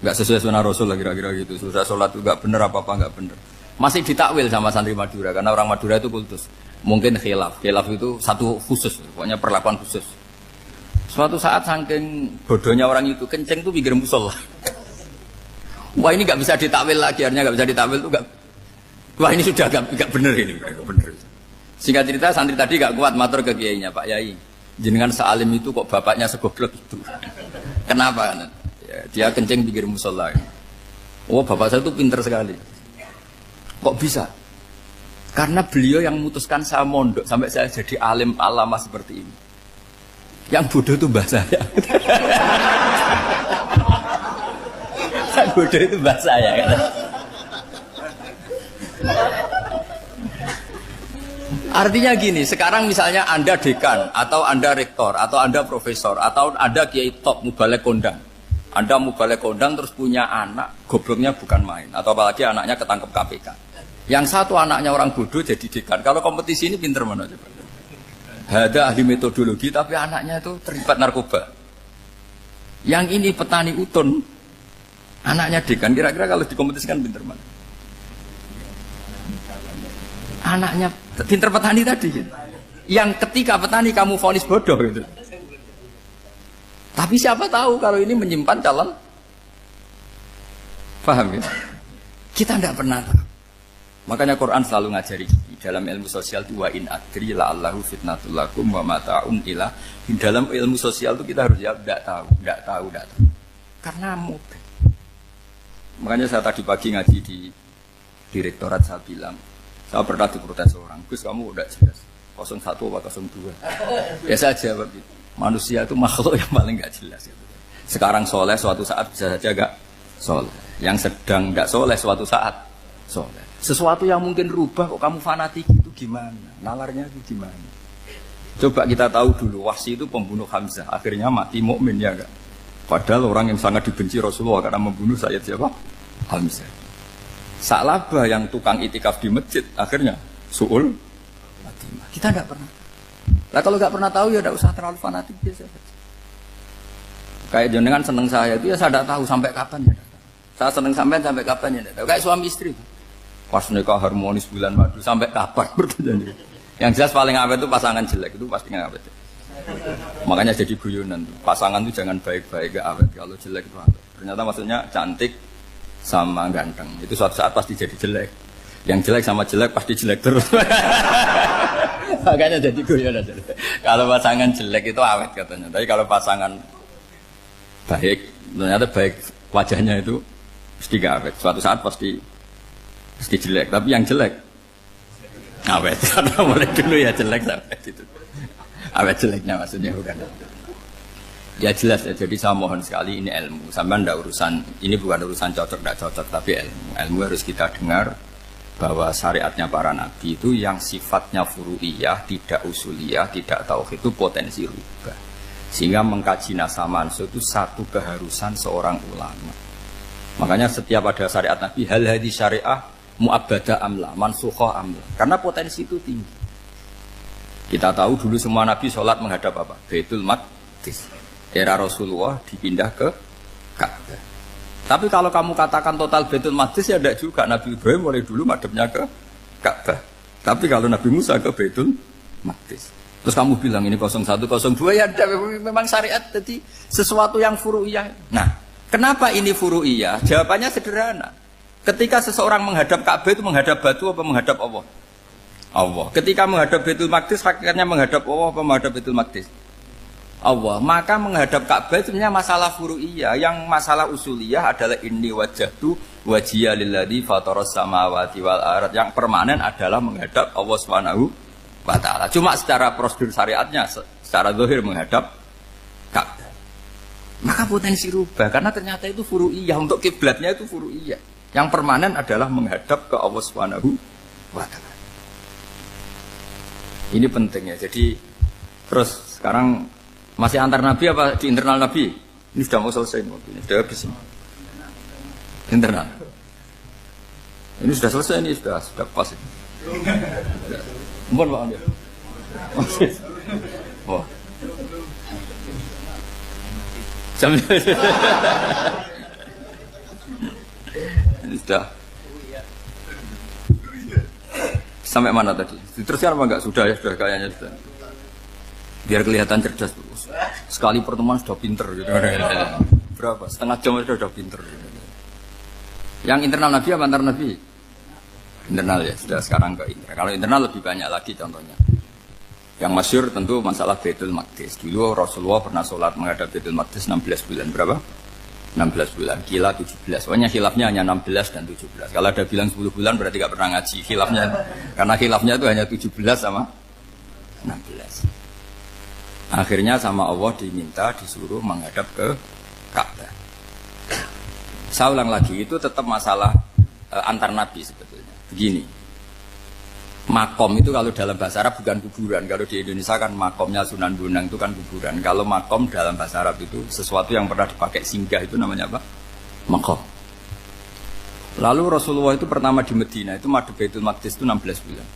gak sesuai sunnah Rasul lah kira-kira gitu. Sudah sholat itu gak bener, apa-apa gak bener. Masih ditakwil sama santri Madura karena orang Madura itu kultus. Mungkin khilaf itu satu khusus, pokoknya perlakuan khusus. Suatu saat saking bodohnya orang itu kenceng tuh pinggir musola. Wah ini nggak bisa ditakwil lagi, akhirnya nggak bisa ditakwil tuh nggak. Wah ini sudah nggak bener ini, nggak bener. Singkat cerita santri tadi nggak kuat matur ke kiainya, Pak Yai, jenengan sealim itu kok bapaknya segoblok itu. Kenapa? Ya, dia kencing pinggir musola. Oh bapak saya tuh pinter sekali. Kok bisa? Karena beliau yang memutuskan saya mondok sampai saya jadi alim alama seperti ini. Yang bodoh itu mbah saya. Yang bodoh itu mbah saya kan? Artinya gini, sekarang misalnya Anda dekan, atau Anda rektor, atau Anda profesor, atau Anda kiai top, mubalek kondang. Anda mubalek kondang terus punya anak, gobloknya bukan main. Atau apalagi anaknya ketangkep KPK. Yang satu anaknya orang bodoh jadi dekan. Kalau kompetisi ini pinter mana coba? Ada ahli metodologi, tapi anaknya itu terlibat narkoba. Yang ini petani utun, anaknya dekan. Kira-kira kalau dikompetisikan pinter mana? Anaknya pinter petani tadi gitu. Yang ketika petani kamu vonis bodoh gitu. Tapi siapa tahu kalau ini menyimpan calon. Paham ya? Kita tidak pernah tahu. Makanya Quran selalu ngajari dalam ilmu sosial itu wa in adri la'allahu fitnatul lakum wa mata'un ila. Dalam ilmu sosial itu kita harus jawab tidak tahu. Karena mudah. Makanya saya tadi pagi ngaji di direktorat saya bilang, saya pernah diprotes orang, Gus kamu udah jelas 01 atau 02. Ya saya jawab gitu. Manusia itu makhluk yang paling gak jelas gitu. Sekarang soleh suatu saat bisa saja gak soleh. Yang sedang gak soleh suatu saat soleh. Sesuatu yang mungkin rubah kok kamu fanatik itu gimana? Nalarnya itu gimana? Coba kita tahu dulu Wahsy itu pembunuh Hamzah, akhirnya mati mukmin ya enggak? Padahal orang yang sangat dibenci Rasulullah karena membunuh Sayyid siapa? Hamzah. Sa'labah yang tukang itikaf di masjid akhirnya su'ul Fatimah. Kita enggak pernah. Lah kalau enggak pernah tahu ya enggak usah terlalu fanatik biasa saja. Kayak jenengan seneng saya itu ya saya enggak tahu sampai kapan ya. Saya seneng sampean sampai kapan ya enggak tahu. Kayak suami istri. Pas nikah harmonis bulan madu sampai kapan berarti. Yang jelas paling awet itu pasangan jelek itu pasti nggak awet. Makanya jadi guyonan. Pasangan itu jangan baik-baik gak awet. Kalau jelek itu awet. Ternyata maksudnya cantik sama ganteng. Itu suatu saat pasti jadi jelek. Yang jelek sama jelek pasti jelek terus. Makanya jadi guyonan. Kalau pasangan jelek itu awet katanya. Tapi kalau pasangan baik, ternyata baik wajahnya itu pasti gak awet. Suatu saat pasti jelek, tapi yang jelek awet, karena mulai dulu ya jelek sampai gitu. Awet jeleknya maksudnya bukan. Ya jelas ya, jadi saya mohon sekali ini ilmu. Sampai ndak urusan, ini bukan urusan cocok ndak cocok, tapi ilmu. Ilmu harus kita dengar bahwa syariatnya para nabi itu yang sifatnya furu'iyah, tidak usuliyah, tidak tauhid itu potensi rubah. Sehingga mengkaji nasah mansukh itu satu keharusan seorang ulama. Makanya setiap ada syariat nabi, hal hadis syariah mu'abbadah amla, mansukhoh amla. Karena potensi itu tinggi. Kita tahu dulu semua nabi sholat menghadap apa? Baitul Maqdis. Era Rasulullah dipindah ke Ka'bah. Tapi kalau kamu katakan total Baitul Maqdis ya tidak juga. Nabi Ibrahim mulai dulu madhabnya ke Ka'bah. Tapi kalau Nabi Musa ke Baitul Maqdis. Terus kamu bilang ini 01, 02 ya memang syariat jadi sesuatu yang furu'iyah. Nah, kenapa ini furu'iyah? Jawabannya sederhana. Ketika seseorang menghadap Ka'bah itu menghadap batu apa menghadap Allah? Allah. Ketika menghadap Baitul Maqdis hakikatnya menghadap Allah apa menghadap Baitul Maqdis? Allah. Maka menghadap Ka'bah itu sebenarnya masalah furu'iyah. Yang masalah usuliyah adalah inni wajjahtu wajhiya lilladzi fataras samawati wal ardh. Yang permanen adalah menghadap Allah Subhanahu wa taala. Cuma secara prosedur syariatnya secara zahir menghadap Ka'bah. Maka potensi rubah karena ternyata itu furu'iyah. Untuk kiblatnya itu furu'iyah. Yang permanen adalah menghadap ke Allah Subhanahu wa taala. Ini penting ya. Jadi terus sekarang masih antar nabi apa di internal nabi? Ini sudah mau selesai waktunya, sudah habis ini. Internal. Ini sudah selesai, ini sudah pas ini. Mohon Pak Andi. Wah. Jam sudah sampai mana tadi? Diteruskan apa enggak? Sudah ya, sudah kayaknya sudah. Biar kelihatan cerdas. Sekali pertemuan sudah pinter gitu. Berapa? Setengah jam sudah pinter. Yang internal Nabi apa antar Nabi? Internal ya, sudah sekarang ke internal. Kalau internal lebih banyak lagi contohnya. Yang masyhur tentu masalah Baitul Maqdis. Dulu Rasulullah pernah sholat menghadap Baitul Maqdis 16 bulan. Berapa? 16 bulan, kila 17. Pokoknya khilafnya hanya 16 dan 17. Kalau ada bilang 10 bulan berarti gak pernah ngaji khilafnya. Karena khilafnya itu hanya 17 sama 16. Akhirnya sama Allah diminta disuruh menghadap ke Ka'bah. Saya ulang lagi, itu tetap masalah antar nabi sebetulnya. Begini. Makom itu kalau dalam bahasa Arab bukan kuburan. Kalau di Indonesia kan makomnya Sunan Bonang itu kan kuburan. Kalau makom dalam bahasa Arab itu sesuatu yang pernah dipakai singgah, itu namanya apa? Makom. Lalu Rasulullah itu pertama di Medina itu madhep Baitul Maqdis itu 16 bulan.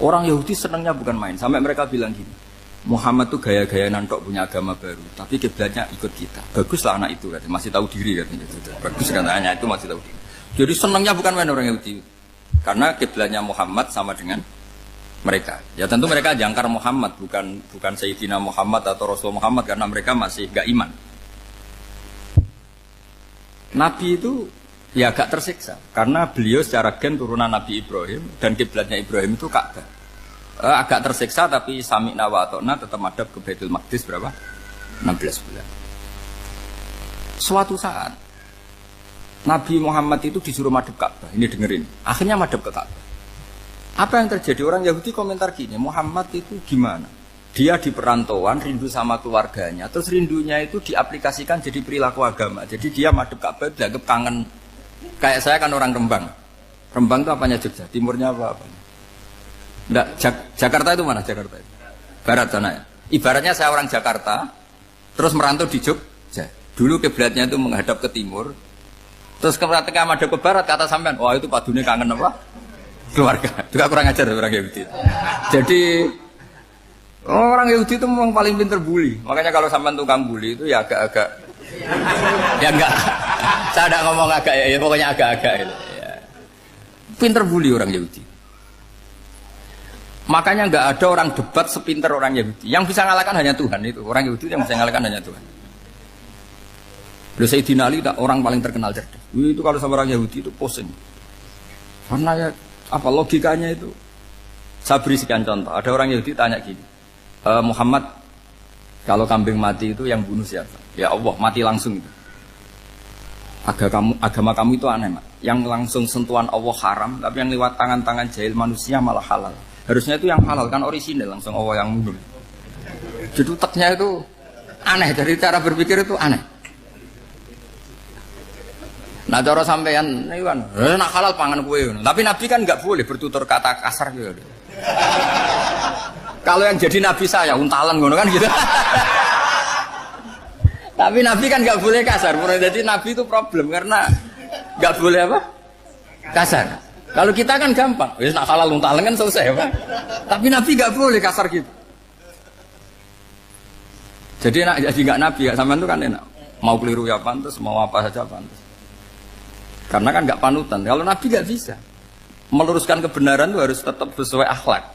Orang Yahudi senangnya bukan main. Sampai mereka bilang gini, Muhammad tuh gaya-gaya nantok punya agama baru, tapi kiblatnya ikut kita. Baguslah anak itu katanya, masih tahu diri katanya. Bagus katanya itu masih tahu diri. Jadi senangnya bukan main orang Yahudi. Karena kiblatnya Muhammad sama dengan mereka. Ya tentu mereka jangkar Muhammad, bukan Sayyidina Muhammad atau Rasul Muhammad, karena mereka masih gak iman. Nabi itu ya agak tersiksa karena beliau secara gen turunan Nabi Ibrahim dan kiblatnya Ibrahim itu Ka'bah. Agak tersiksa tapi sami'na wa ata'na tetap madhab ke Baitul Maqdis berapa? 16 bulan. Suatu saat Nabi Muhammad itu disuruh madhab Ka'bah. Ini dengerin. Akhirnya madhab ke Ka'bah. Apa yang terjadi? Orang Yahudi komentar gini, Muhammad itu gimana? Dia di perantauan, rindu sama keluarganya. Terus rindunya itu diaplikasikan jadi perilaku agama. Jadi dia madhab Ka'bah dianggap kangen. Kayak saya kan orang Rembang. Rembang itu apanya Jogja? Timurnya apa? Enggak, Jakarta itu mana Jakarta itu? Barat sana ya. Ibaratnya saya orang Jakarta, terus merantau di Jogja. Dulu kiblatnya itu menghadap ke timur. Terus ketika madhab ke barat, kata sampean, wah itu padunya kangen apa? Keluarga. Juga kurang ajar orang Yahudi. Jadi orang Yahudi itu memang paling pinter bully. Makanya kalau sampean tukang bully itu ya agak-agak, ya enggak. Saya tidak ngomong agak ya, pokoknya agak-agak. Ya. Pinter bully orang Yahudi. Makanya enggak ada orang debat sepinter orang Yahudi. Yang bisa ngalahkan hanya Tuhan itu. Orang Yahudi yang bisa ngalahkan hanya Tuhan. Sayyidina Ali orang paling terkenal cerdas. Itu kalau sama orang Yahudi itu pusing. Karena ya apa logikanya itu? Saya beri sekian contoh. Ada orang Yahudi tanya gini, Muhammad, kalau kambing mati itu yang bunuh siapa? Ya Allah, mati langsung itu. Agama kamu itu aneh, Mak. Yang langsung sentuhan Allah haram, tapi yang lewat tangan-tangan jahil manusia malah halal. Harusnya itu yang halal kan orisinal, langsung Allah yang bunuh. Jadi utaknya itu aneh, dari cara berpikir itu aneh. Nah cara sampean niku nak halal pangan kue. Tapi Nabi kan nggak boleh bertutur kata kasar gitu. Kalau yang jadi Nabi saya untalan ngono kan gitu. Tapi Nabi kan nggak boleh kasar. Jadi Nabi itu problem karena nggak boleh apa? Kasar. Kalau kita kan gampang. Wis nak halal untalan kan selesai apa? Tapi Nabi nggak boleh kasar gitu. Jadi nak jadi nggak Nabi ya sampean itu kan enak. Mau keliru ya pantas, mau apa saja pantas. Karena kan nggak panutan. Kalau Nabi nggak bisa meluruskan kebenaran itu harus tetap sesuai akhlak.